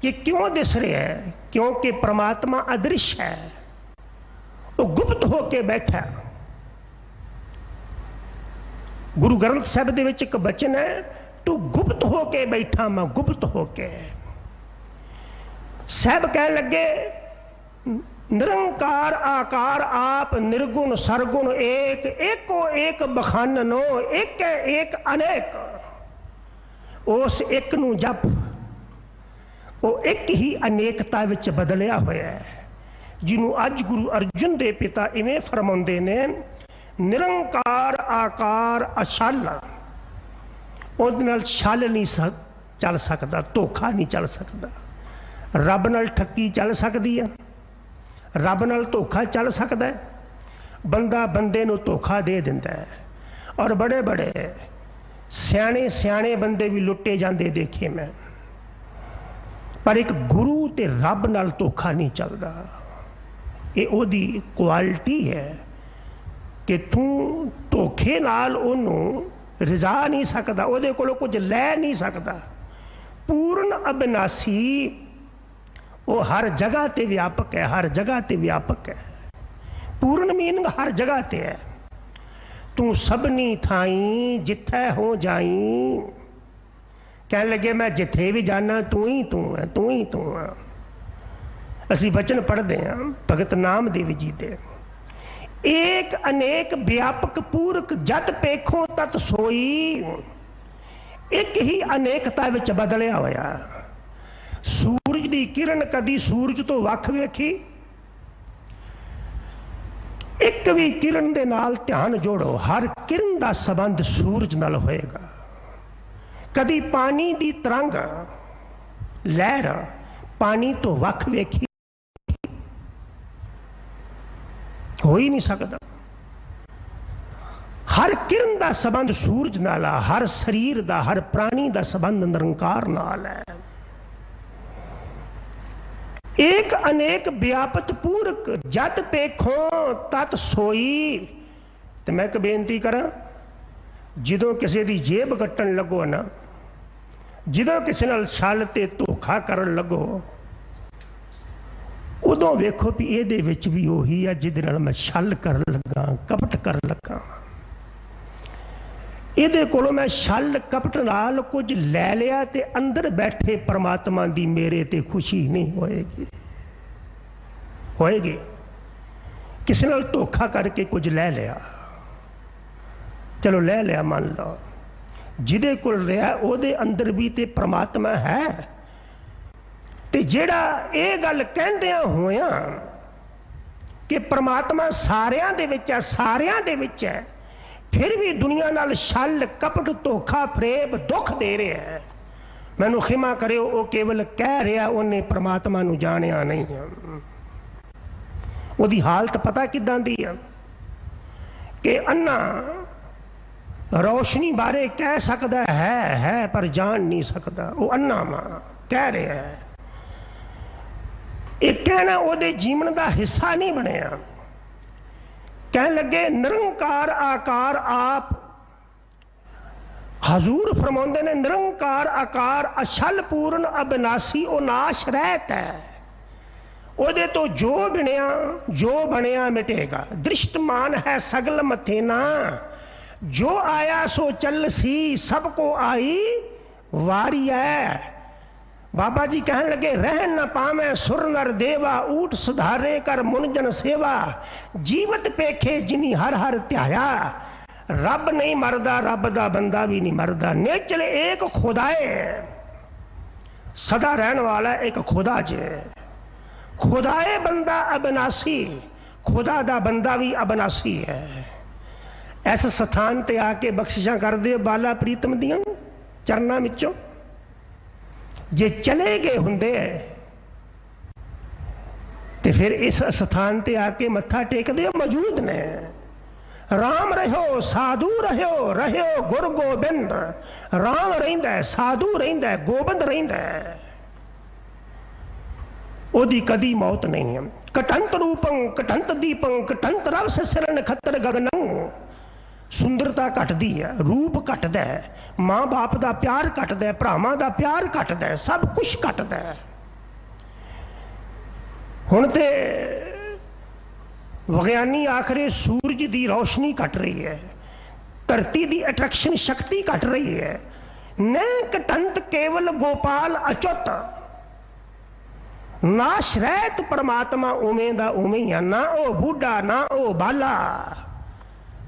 ये क्यों दिस रहा है? क्योंकि परमात्मा अदृश्य है, वो गुप्त होके बैठा। गुरु ग्रंथ साहिब दे विच एक बचन है, तू गुप्त होके बैठा, मैं गुप्त होके। साहब कह लगे निरंकार आकार आप निर्गुण सरगुण एक, एको एक बखाननो, एक एक अनेक। उस एक नू जप, वो एक ही अनेकता विच बदलिया होया है, जिन्हों अज गुरु अर्जुन दे पिता इवें फरमाउंदे ने, निरंकार आकार अछल। उहदे नाल छल नहीं चल सकता, धोखा नहीं चल सकता। रब नाल ठक्की चल सकती है, रब नाल धोखा चल सकता है। बंदा बंदे नूं धोखा दे दिंदा है, और बड़े बड़े सियाणे सियाणे बंदे भी लुट्टे जाते देखे मैं। पर एक गुरु ते रब नाल धोखा नहीं चलता। ये ओदी क्वालिटी है कि तू धोखे नाल ओनू रिजा नहीं सकता, ओदे कोलों कुछ लै नहीं सकता। पूर्ण अविनाशी वो हर जगह ते व्यापक है, हर जगह ते व्यापक है। पूर्ण मीनिंग हर जगह ते है। तू सबनी थाई जिथे हो जाई। कह लगे मैं जिथे भी जाना तू ही तू है, तू ही तू है। असी वचन पढ़ते हैं भगत नामदेव जी दे, एक अनेक व्यापक पूरक जत पेखों तत सोई। एक ही अनेकता विच बदलिया होया। सूरज की किरण कदी सूरज तो वख वेखी? एक भी किरण दे नाल ध्यान जोड़ो, हर किरण का संबंध सूरज नाल होएगा। कदी पानी की तरंग लहर पानी तो वख वेखी? हो ही नहीं सकता। हर किरण का संबंध सूरज नाल, हर शरीर का हर प्राणी का संबंध निरंकार नाल है। एक अनेक व्यापक पूरक जत पेखों तत सोई। तो मैं एक बेनती करा, जदों किसी की जेब कट्टन लगो ना, जदों किसी नाल छल ते धोखा करन लगो, उदों वेखो भी ये विच भी उही है जिहदे नाल मैं छल कर लगा, कपट कर लगा। ये कोलों मैं छल कपट नाल कुछ लै लिया ते अंदर बैठे परमात्मा दी मेरे ते खुशी नहीं होएगी। होएगी किसी नाल धोखा करके कुछ लै लिया, चलो लै लिया मान लो, जिहदे कोल रहा उहदे अंदर भी ते परमात्मा है। ते जेड़ा ये गल कहंदियां होया कि परमात्मा सारियां दे विच है, सारियां दे विच है, फिर भी दुनिया नाल छल कपट धोखा फरेब दुख दे रहा है, मैनू खिमा करियो, वो केवल कह रहा, उन्हें परमात्मा नू जानिया नहीं है। उहदी हालत पता किदां दी है कि अन्ना रोशनी बारे कह सकता है पर जान नहीं सकता। वो अन्ना मां कह रहा है, एक कहना उहदे जीवन का हिस्सा नहीं बनया। कह लगे निरंकार आकार आप, हजूर फरमाउंदे ने निरंकार आकार अछल पूर्ण अविनाशी ओ नाश रहत है। उहदे तो जो बनया मिटेगा। दृष्टमान है सगल मथेना, जो आया सो चल सी सबको आई वारी है। बाबा जी कहन लगे रह न पावे सुर नर देवा, ऊट सुधारे कर मुनजन सेवा। जीवत पेखे जिनी हर हर ध्याया, रब नहीं मरदा रब दा बंदा भी नहीं मरदा। नेचले एक खुदाए सदा रहने वाला एक खुदा जे। खुदाए बंदा अविनाशी, खुदा दा बंदा भी अविनाशी है। ऐसे स्थान ते आके बख्शिशां कर दे बाला प्रीतम दियां चरना विचों। जे चले गए होंदे ते फिर इस स्थान ते आके मत्था टेक दे मौजूद ने। राम रहो साधु रहो गुर गोबिंद। राम रहिंदा है, साधु रहिंदा है, गोबिंद रहिंदा है। ओदी कदी मौत नहीं है। कटंत रूपं कटंत दीपं कटंत रव ससर नखत्र गगनं। सुंदरता घटदी है, रूप घटदा है, माँ बाप का प्यार घटदा है, भरावां का प्यार घटदा है, सब कुछ घटदा है। हुण ते विज्ञानी आखरे सूरज की रोशनी घट रही है, धरती की अट्रैक्शन शक्ति घट रही है। न कटंत केवल गोपाल अचुत, नाश रहत परमात्मा उवें दा उवें ही है, ना ओ बूढ़ा ना ओ बाला।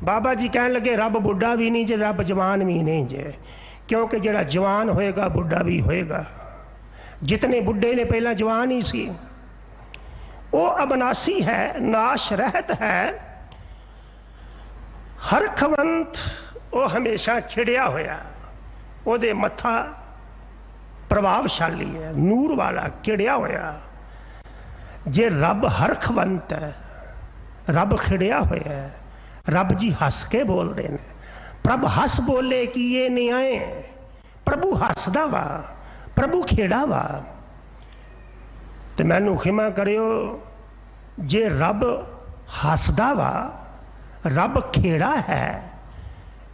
बाबा जी कह लगे रब बुढ़ा भी नहीं जे, रब जवान भी नहीं जे, क्योंकि जिहड़ा जवान होएगा बुढ़ा भी होएगा। जितने बुढ़े ने पहला जवान ही सी, वो अबनासी है, नाश रहत है। हरखवंत वो हमेशा खिड़िया होया, ओदे मत्था प्रभावशाली है, नूर वाला खिड़िया होया। जे रब हरखवंत है, रब खिड़िया होया है, रब जी हस के बोलते हैं। प्रभ हस बोले कि ये नहीं आए, प्रभु हसदा वा, प्रभु खेड़ा वा। तो मैनू खिमा करियो, जे रब हसदा वा, रब खेड़ा है,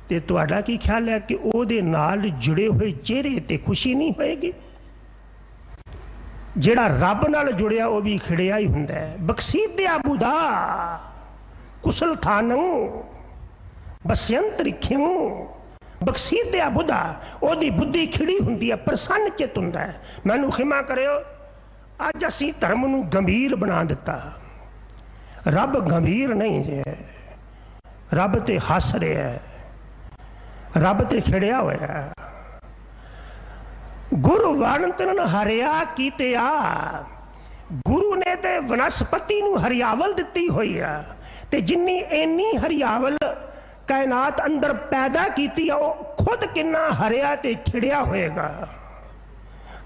तो तुहाडा की ख्याल है कि ओदे नाल जुड़े हुए चेहरे ते खुशी नहीं होएगी? जेड़ा रब नाल जुड़िया वो भी खिड़िया ही हुंदा है। बख्शीदिया बुधा कुशल थानों बस्यंत रिख्यों। बख्शीदिया बुधा, ओदी बुद्धि खिड़ी हुंदी है, प्रसन्न चित हुंदा है। मैनू खिमा करियो, अज असीं धर्म नूं गंभीर बना दिता। रब गंभीर नहीं जे, रब ते हस रहा है, रब ते खिड़िया होया। गुरु वणतन हरिया कीतिया, गुरु ने ते वनस्पति नूं हरियावल दिती हुई है, ते जिन्नी इन्नी हरियावल कायनात अंदर पैदा कीती है, वो खुद किन्ना हरिया ते खिड़िया होएगा।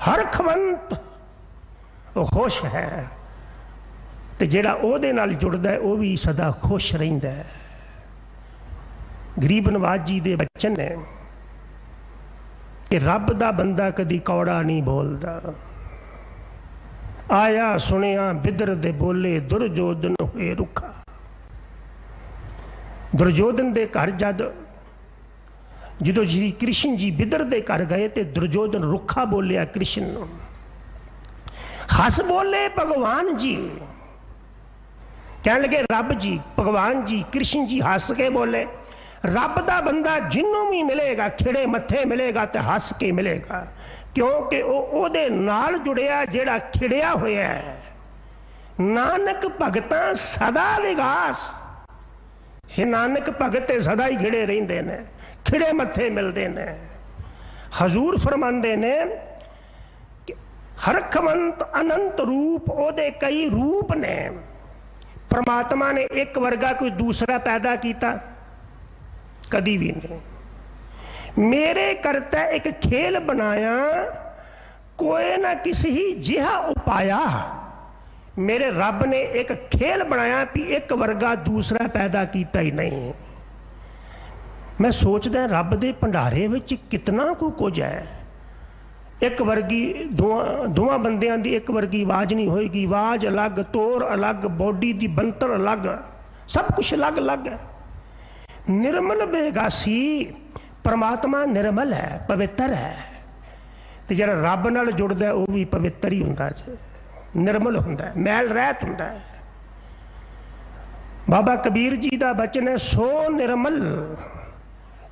हरखवंत वो खुश है, ते जेड़ा ओहदे नाल जुड़दा है वो भी सदा खुश रहिंदा है। गरीब नवाज जी दे बचन ने कि रब दा बंदा कदी कौड़ा नहीं बोलदा। आया सुनिया बिदर दे बोले, दुर्योधन हुए रुखा। दुर्योधन दे घर जदों श्री कृष्ण जी बिदर दे घर गए तो दुर्योधन रुखा बोलिया कृष्ण नूं। हस बोले भगवान जी, कह लगे रब जी, भगवान जी, कृष्ण जी हस के बोले। रब दा बंदा जिन्हों भी मिलेगा खिड़े मत्थे मिलेगा तो हस के मिलेगा, क्योंकि ओदे नाल जुड़िया जेड़ा खिड़िया होया है। नानक भगतां सदा विगास, हे नानक भगत सदा ही खिड़े रहिंदे ने, खिड़े मत्थे मिलते ने। हजूर फरमांदे ने हरखवंत अनंत रूप, ओदे कई रूप ने। परमात्मा ने एक वर्गा कोई दूसरा पैदा किया कदी भी नहीं। मेरे करता एक खेल बनाया, कोई ना किसी ही जिहा उपाया। मेरे रब ने एक खेल बनाया भी एक वर्गा दूसरा पैदा किया ही नहीं। मैं सोचदा रब दे भंडारे विच कितना कुछ है। एक वर्गी दोवां बंदियां दी एक वर्गी आवाज नहीं होएगी, आवाज अलग, तौर अलग, बॉडी दी बनतर अलग, सब कुछ अलग अलग है। निर्मल बेगासी, परमात्मा निर्मल है, पवित्र है। तो जरा रब नाल जुड़दा है वो भी पवित्र ही हुंदा है, निर्मल हुंदा है, मैल रहत हुंदा है। बाबा कबीर जी का बचन है, सो निर्मल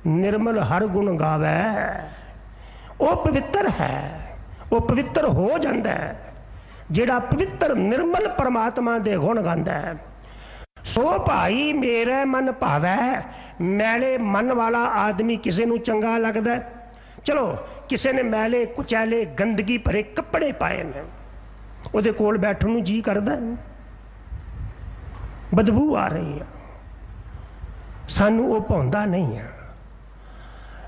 निर्मल हर गुण गावै। वो पवित्र है, वो पवित्र हो जाता है जेड़ा पवित्र निर्मल परमात्मा दे गुण गांदा है। सो भाई मेरे मन भावै, मैले मन वाला आदमी किसी नूं चंगा लगदा है। चलो किसी ने मैले कुचैले गंदगी भरे कपड़े पाए ने, उहदे कोल बैठण नूं जी करदा है, बदबू आ रही है, सानू वो भाउंदा नहीं है।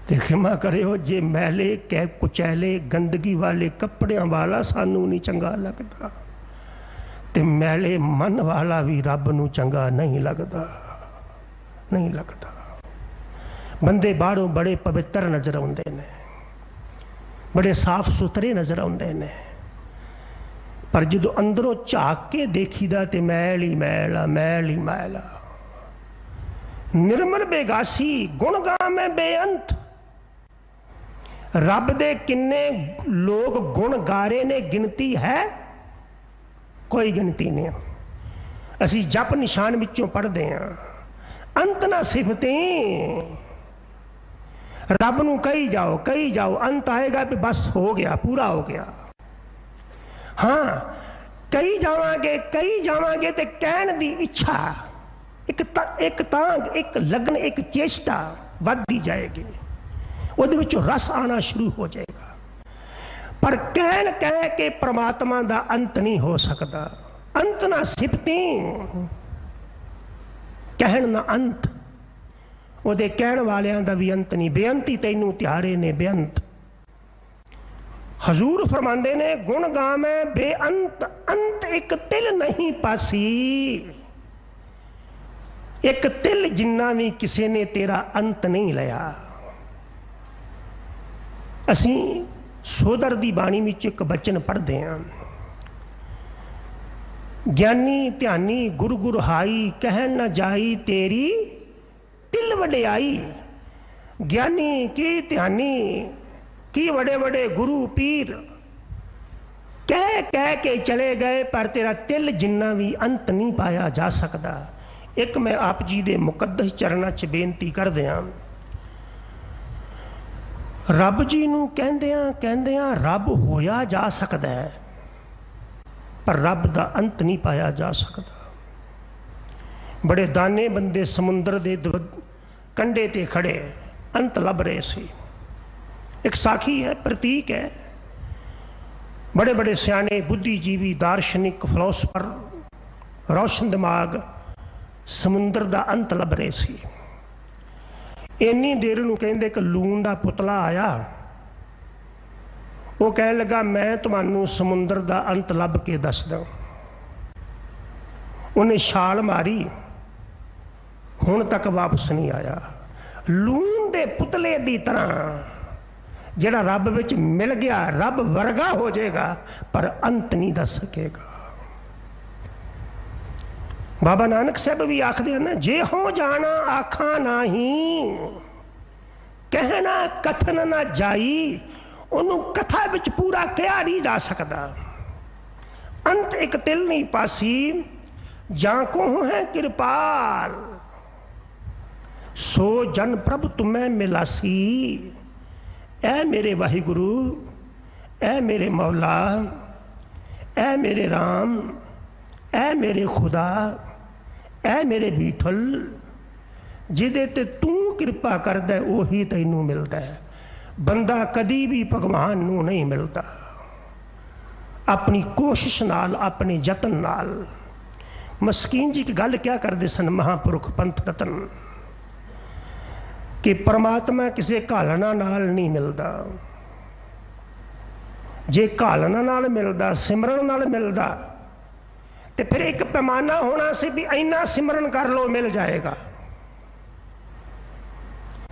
ते खिमा करियो जे मैले कै कुचैले गंदगी वाले कपड़ियां वाला सानू नहीं चंगा लगता, ते मैले मन वाला भी रब नूं चंगा नहीं लगता, नहीं लगता। बंदे बाहरों बड़े पवित्र नजर आउंदे ने, बड़े साफ सुथरे नजर आउंदे ने, पर जो अंदरों झाक के देखीदा तो मैल ही मैल आ, मैल ही मैल आ। निर्मल बेगासी गुण गावे बेअंत। रब दे किन्ने लोग गुण गा रहे ने, गिनती है? कोई गिनती नहीं। असी जप निशान विचों पढ़ते हैं, अंत ना सिफतें। रब नूं कही जाओ, अंत आएगा भी बस हो गया, पूरा हो गया। हाँ कही जावांगे ते कहण दी इच्छा, एक तांग, एक लगन, एक चेष्टा वधदी जाएगी, ਉਹਦੇ ਵਿੱਚੋਂ रस आना शुरू हो जाएगा। पर कह के परमात्मा का अंत नहीं हो सकता। अंत ना सिफती, कहण ना अंत, ਉਹਦੇ कहण वालियां दा भी अंत नहीं। बेअंती तैनू त्यारे ने बेअंत। हजूर फरमांदे ने गुण गावे बेअंत, अंत एक तिल नहीं पासी। एक तिल जिन्ना भी किसी ने तेरा अंत नहीं लिया। असी सोदर दी बाणी में एक बचन पढ़ते हैं, ज्ञानी ध्यानी गुरु गुरु हाई, कहन न जाई तेरी तिल वडियाई। ज्ञानी की ध्यानी की बड़े बड़े गुरु पीर कह के चले गए, पर तेरा तिल जिन्ना भी अंत नहीं पाया जा सकता। एक मैं आप जी दे मुकद्दस चरणा च बेनती कर दिया, रब जी नूं कहंदियां रब होया जा सकता है, पर रब दा अंत नहीं पाया जा सकता। बड़े दाने बंदे समुंदर दे कंढे ते खड़े अंत लभ रहे सी। एक साखी है, प्रतीक है। बड़े बड़े सियाने बुद्धिजीवी दार्शनिक फिलोसफर रोशन दिमाग समुंदर दा अंत लभ रहे सी। इन्नी देर नूं कहंदे कि लून दा पुतला आया, वो कहन लगा मैं तुहानूं समुंदर दा अंत लभ के दसदा। उन्हें छाल मारी, हुण तक वापस नहीं आया। लून दे पुतले दी तरह जिहड़ा रब विच मिल गया, रब वर्गा हो जाएगा, पर अंत नहीं दस सकेगा। बाबा नानक साहब भी आखते हैं ना, जे हो जाना आखा नहीं, कहना कथन ना जाई। उन्होंने कथा विच पूरा कहा नहीं जा सकता। अंत एक तिल नहीं पासी, जा को है कृपाल, सो जन प्रभ तुम्हें मिलासी। ऐ मेरे वाहिगुरु, ऐ मेरे मौला, ऐ मेरे राम, ऐ मेरे खुदा, ऐ मेरे बीठल, जिदे ते तू कृपा करदा उही तैनू मिलता है। बंदा कदी भी भगवान नू नहीं मिलता। अपनी कोशिश नाल, अपने जतन नाल। मस्कीन जी की गल क्या करते सन महापुरुख पंथ रतन, कि परमात्मा किसी घालना नाल नहीं मिलता। जे घालना नाल मिलता, सिमरन नाल मिलता, तो फिर एक पैमाना होना से भी इन्ना सिमरन कर लो मिल जाएगा।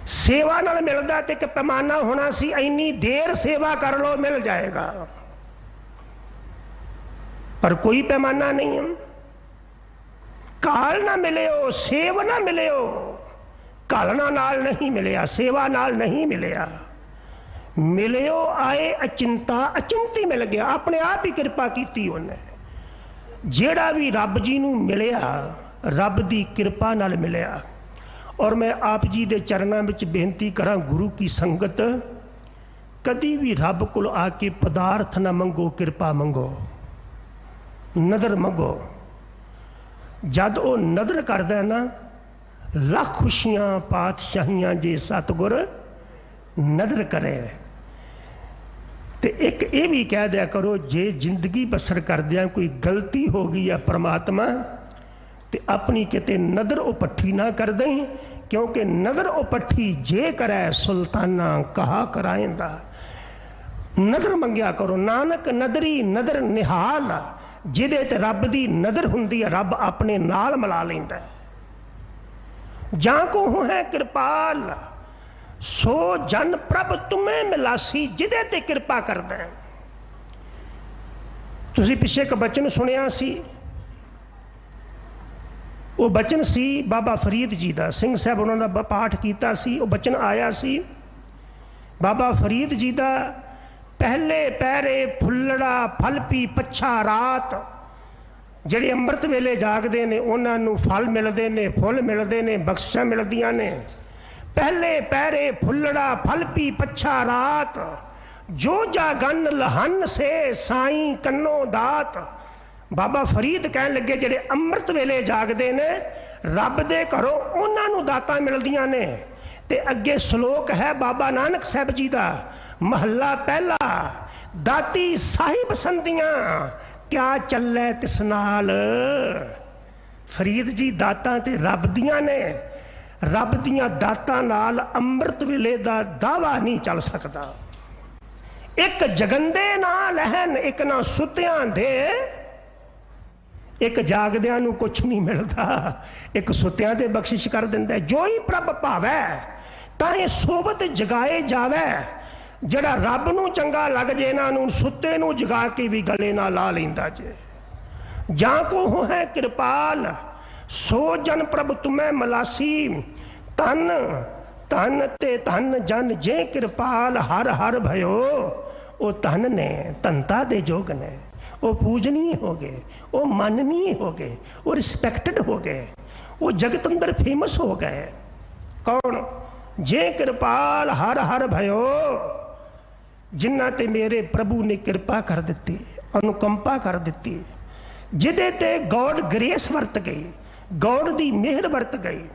सेवा नाल मिलता तो एक पैमाना होना सी, इन्नी देर सेवा कर लो मिल जाएगा, पर कोई पैमाना नहीं है। काल ना मिले हो, सेव ना मिले हो, घालना नाल नहीं मिलिया, सेवा नाल नहीं मिलिया, मिले हो आए अचिंता, अचिंती मिल गया, अपने आप ही कृपा की उन्हें। जेड़ा भी रब जी नूं मिलिया, रब दी कृपा नाल मिलिया। और मैं आप जी दे चरणों में बेनती करा, गुरु की संगत, कदी भी रब को आके पदार्थ ना मंगो, कृपा मंगो, नदर मंगो। जद वो नदर करदा है ना, लख खुशियां पातशाहियां जे सतगुर नदर करे। तो एक ये भी कह दिया करो, जे जिंदगी बसर करदियां कोई गलती हो गई है परमात्मा, तो अपनी किते नदर उपट्ठी ना कर दें, क्योंकि नदर उपट्ठी जे करे सुल्ताना कहा कराएंदा। नदर मंगया करो, नानक नदरी नदर निहाल, जिदे ते रब दी नदर हुंदी है, रब अपने नाल मिला लैंदा है। जा को है कृपाल, सो जन प्रभ तुम्हें मिलासी, जिदे ते कृपा करदा है। ਤੁਸੀਂ ਪਿੱਛੇ ਇੱਕ ਬਚਨ ਸੁਣਿਆ ਸੀ, ਉਹ ਬਚਨ ਸੀ ਬਾਬਾ ਫਰੀਦ ਜੀ ਦਾ। ਸਿੰਘ ਸਾਹਿਬ ਉਹਨਾਂ ਦਾ ਪਾਠ ਕੀਤਾ ਸੀ, ਉਹ ਬਚਨ ਆਇਆ ਸੀ ਬਾਬਾ ਫਰੀਦ ਜੀ ਦਾ, ਪਹਿਲੇ ਪਹਿਰੇ ਫੁੱਲੜਾ ਫਲ ਪੀ ਪੱਛਾ ਰਾਤ। ਜਿਹੜੇ ਅੰਮ੍ਰਿਤ ਵੇਲੇ ਜਾਗਦੇ ਨੇ ਉਹਨਾਂ ਨੂੰ ਫਲ ਮਿਲਦੇ ਨੇ, ਫੁੱਲ ਮਿਲਦੇ ਨੇ, ਬਖਸ਼ਿਸ਼ਾਂ ਮਿਲਦੀਆਂ ਨੇ। ਪਹਿਲੇ ਪਹਿਰੇ ਫੁੱਲੜਾ ਫਲ ਪੀ ਪੱਛਾ ਰਾਤ, ਜੋ ਜਾਗਨ ਲਹਨ ਸੇ ਸਾਈਂ ਕੰਨੋ ਦਾਤ। ਬਾਬਾ ਫਰੀਦ ਕਹਿਣ ਲੱਗੇ ਜਿਹੜੇ ਅੰਮ੍ਰਿਤ ਵੇਲੇ ਜਾਗਦੇ ਨੇ ਰੱਬ ਦੇ ਘਰੋਂ ਉਹਨਾਂ ਨੂੰ ਦਾਤਾਂ ਮਿਲਦੀਆਂ ਨੇ। ਤੇ ਅੱਗੇ ਸ਼ਲੋਕ ਹੈ ਬਾਬਾ ਨਾਨਕ ਸਾਹਿਬ ਜੀ ਦਾ, ਮਹੱਲਾ ਪਹਿਲਾ, ਦਾਤੀ ਸਾਹਿਬ ਸੰਦੀਆਂ ਕਿਆ ਚੱਲੇ ਤਿਸ ਨਾਲ। ਫਰੀਦ ਜੀ ਦਾਤਾਂ ਤੇ ਰੱਬ ਦੀਆਂ ਨੇ, ਰੱਬ ਦੀਆਂ ਦਾਤਾਂ ਨਾਲ ਅੰਮ੍ਰਿਤ ਵੇਲੇ ਦਾ ਦਾਵਾ ਨਹੀਂ ਚੱਲ ਸਕਦਾ। ਇੱਕ ਜਗੰਦੇ ਨਾ ਲਹਿਨ, ਇੱਕ ਨਾ ਸੁੱਤਿਆਂ ਦੇ। ਇੱਕ ਜਾਗਦਿਆਂ ਨੂੰ ਕੁਛ ਨਹੀਂ ਮਿਲਦਾ, ਇੱਕ ਸੁੱਤਿਆਂ ਤੇ ਬਖਸ਼ਿਸ਼ ਕਰ ਦਿੰਦਾ। ਜੋ ਹੀ ਪ੍ਰਭ ਭਾਵੈ ਤਾਂ ਇਹ ਸੋਬਤ ਜਗਾਏ ਜਾਵੇ। ਜਿਹੜਾ ਰੱਬ ਨੂੰ ਚੰਗਾ ਲੱਗ ਜੇ ਇਹਨਾਂ ਨੂੰ ਸੁੱਤੇ ਨੂੰ ਜਗਾ ਕੇ ਵੀ ਗਲੇ ਨਾਲ ਲਾ ਲੈਂਦਾ ਜੇ। ਜਾਂ ਕੋ ਹੈ ਕਿਰਪਾਲ ਸੋ ਜਨ ਪ੍ਰਭ ਤੁਮੈ ਮਲਾਸੀ। ਧਨ ਧਨ ਤੇ ਧਨ ਜਨ ਜੇ ਕਿਰਪਾਲ ਹਰ ਹਰ ਭਇਓ। ਉਹ ਧਨ ਨੇ, ਧਨਤਾ ਦੇ ਜੋਗ ਨੇ, ਉਹ ਪੂਜਨੀय ਹੋ ਗਏ, ਉਹ ਮਾਨनीय ਹੋ ਗਏ, ਉਹ ਰਿਸਪੈਕਟਡ ਹੋ ਗਏ, ਉਹ ਜਗਤ ਅੰਦਰ ਫੇਮਸ ਹੋ ਗਏ। ਕੌਣ? ਜੇ ਕਿਰਪਾਲ ਹਰ ਹਰ ਭਇਓ। ਜਿਨ੍ਹਾਂ ਤੇ ਮੇਰੇ ਪ੍ਰਭੂ ਨੇ ਕਿਰਪਾ ਕਰ ਦਿੱਤੀ, ਅਨੁਕੰਪਾ ਕਰ ਦਿੱਤੀ, ਜਿਹਦੇ ਤੇ ਗੋਡ ਗ੍ਰੇਸ ਵਰਤ ਗਈ, ਗੋਡ ਦੀ ਮਿਹਰ ਵਰਤ ਗਈ,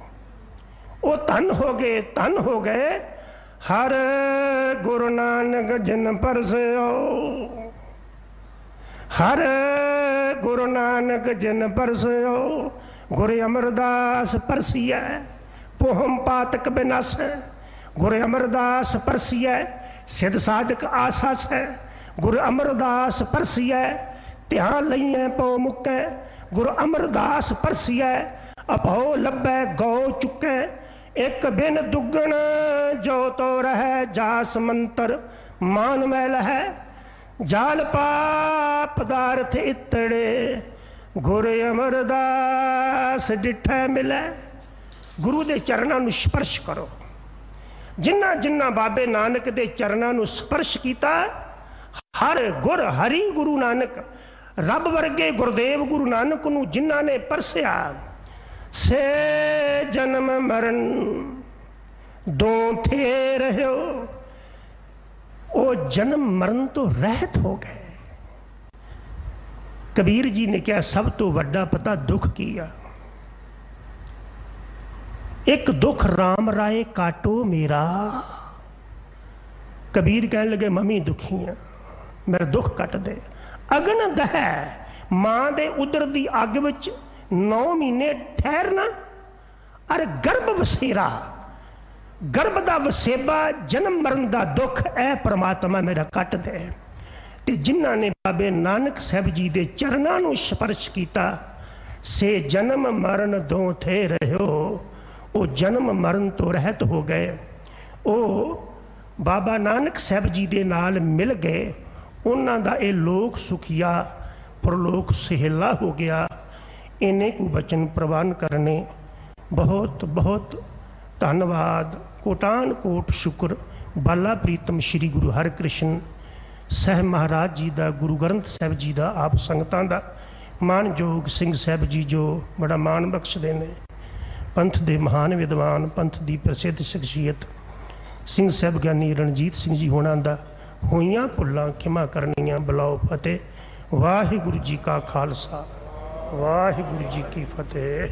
ਉਹ ਧਨ ਹੋ ਗਏ, ਧਨ ਹੋ ਗਏ। ਹਰ ਗੁਰੂ ਨਾਨਕ ਜਿਨ ਪਰਸਿਓ, ਹਰ ਗੁਰੂ ਨਾਨਕ ਜਿਨ ਪਰਸਿਓ। ਗੁਰੂ ਅਮਰਦਾਸ ਪਰਸੀਐ ਪੋਹਮ ਪਾਤਕ ਬਿਨਾਸੈ। ਗੁਰੂ ਅਮਰਦਾਸ ਪਰਸੀਐ ਸਿਧ ਸਾਧਕ ਆਸਾਸ ਹੈ। ਗੁਰੂ ਅਮਰਦਾਸ ਪਰਸੀਐ ਧਿਆਨ ਲਈਐ ਪਉ ਮੁਕੈ। ਗੁਰੂ ਅਮਰਦਾਸ ਪਰਸੀਐ ਅਭਉ ਲੱਭੈ ਗਉ ਚੁੱਕੈ। ਇੱਕ ਬਿਨ ਦੁੱਗਣ ਜੋ ਤੋ ਰਹਿ ਜਾਸ ਮੰਤਰ ਮਾਨ ਮੈਲ ਹੈ। ਜਾਲ ਪਾ ਪਦਾਰਥ ਇਤੜੇ ਗੁਰੂ ਅਮਰਦਾਸ ਡਿਠੈ ਮਿਲੈ। ਗੁਰੂ ਦੇ ਚਰਨਾਂ ਨੂੰ ਸਪਰਸ਼ ਕਰੋ। ਜਿਨ੍ਹਾਂ ਜਿਨ੍ਹਾਂ ਬਾਬੇ ਨਾਨਕ ਦੇ ਚਰਨਾਂ ਨੂੰ ਸਪਰਸ਼ ਕੀਤਾ, ਹਰ ਗੁਰ ਹਰੀ ਗੁਰੂ ਨਾਨਕ, ਰੱਬ ਵਰਗੇ ਗੁਰਦੇਵ ਗੁਰੂ ਨਾਨਕ ਨੂੰ ਜਿਨ੍ਹਾਂ ਨੇ ਪਰਸਿਆ, ਸੇ ਜਨਮ ਮਰਨ ਦੋ ਥੇ ਰਹਿਓ। ਉਹ ਜਨਮ ਮਰਨ ਤੋਂ ਰਹਿਤ ਹੋ ਗਏ। ਕਬੀਰ ਜੀ ਨੇ ਕਿਹਾ ਸਭ ਤੋਂ ਵੱਡਾ ਪਤਾ ਦੁੱਖ ਕੀ ਆ? ਇੱਕ ਦੁੱਖ ਰਾਮ ਰਾਏ ਕਾਟੋ ਮੇਰਾ। ਕਬੀਰ ਕਹਿਣ ਲੱਗੇ ਮੰਮੀ ਦੁਖੀ ਆ, ਮੇਰਾ ਦੁੱਖ ਕੱਟ ਦੇ। ਅਗਨ ਦਹਿ, ਮਾਂ ਦੇ ਉਦਰ ਦੀ ਅੱਗ ਵਿੱਚ 9 ਮਹੀਨੇ ਠਹਿਰਨਾ, ਅਰ ਗਰਭ ਵਸੇਰਾ, ਗਰਭ ਦਾ ਵਸੇਬਾ, ਜਨਮ ਮਰਨ ਦਾ ਦੁੱਖ, ਇਹ ਪ੍ਰਮਾਤਮਾ ਮੇਰਾ ਕੱਟ ਦੇ। ਤੇ ਜਿਨ੍ਹਾਂ ਨੇ ਬਾਬੇ ਨਾਨਕ ਸਾਹਿਬ ਜੀ ਦੇ ਚਰਨਾਂ ਨੂੰ ਸਪਰਸ਼ ਕੀਤਾ, ਸੇ ਜਨਮ ਮਰਨ ਦੋ ਥੇ ਰਹਿਓ। ਉਹ ਜਨਮ ਮਰਨ ਤੋਂ ਰਹਿਤ ਹੋ ਗਏ। ਉਹ ਬਾਬਾ ਨਾਨਕ ਸਾਹਿਬ ਜੀ ਦੇ ਨਾਲ ਮਿਲ ਗਏ। ਉਹਨਾਂ ਦਾ ਇਹ ਲੋਕ ਸੁਖੀਆ ਪ੍ਰਲੋਕ ਸਹੇਲਾ ਹੋ ਗਿਆ। ਇੰਨੇ ਕੁ ਬਚਨ ਪ੍ਰਵਾਨ ਕਰਨੇ। ਬਹੁਤ ਬਹੁਤ ਧੰਨਵਾਦ, ਕੋਟਾਨ ਕੋਟ ਸ਼ੁਕਰ। ਬਾਲਾ ਪ੍ਰੀਤਮ ਸ਼੍ਰੀ ਗੁਰੂ ਹਰਿਕ੍ਰਿਸ਼ਨ ਸਾਹਿਬ ਮਹਾਰਾਜ ਜੀ ਦਾ, ਗੁਰੂ ਗ੍ਰੰਥ ਸਾਹਿਬ ਜੀ ਦਾ, ਆਪ ਸੰਗਤਾਂ ਦਾ। ਮਾਨਯੋਗ ਸਿੰਘ ਸਾਹਿਬ ਜੀ ਜੋ ਬੜਾ ਮਾਣ ਬਖਸ਼ਦੇ ਨੇ, ਪੰਥ ਦੇ ਮਹਾਨ ਵਿਦਵਾਨ, ਪੰਥ ਦੀ ਪ੍ਰਸਿੱਧ ਸ਼ਖਸੀਅਤ ਸਿੰਘ ਸਾਹਿਬ ਗਿਆਨੀ ਰਣਜੀਤ ਸਿੰਘ ਜੀ ਹੋਣਾ ਦਾ ਹੋਈਆਂ ਭੁੱਲਾਂ ਖਿਮਾ ਕਰਨੀਆਂ। ਬੁਲਾਓ ਫਤਿਹ। ਵਾਹਿਗੁਰੂ ਜੀ ਕਾ ਖਾਲਸਾ, ਵਾਹਿਗੁਰੂ ਜੀ ਕੀ ਫਤਿਹ।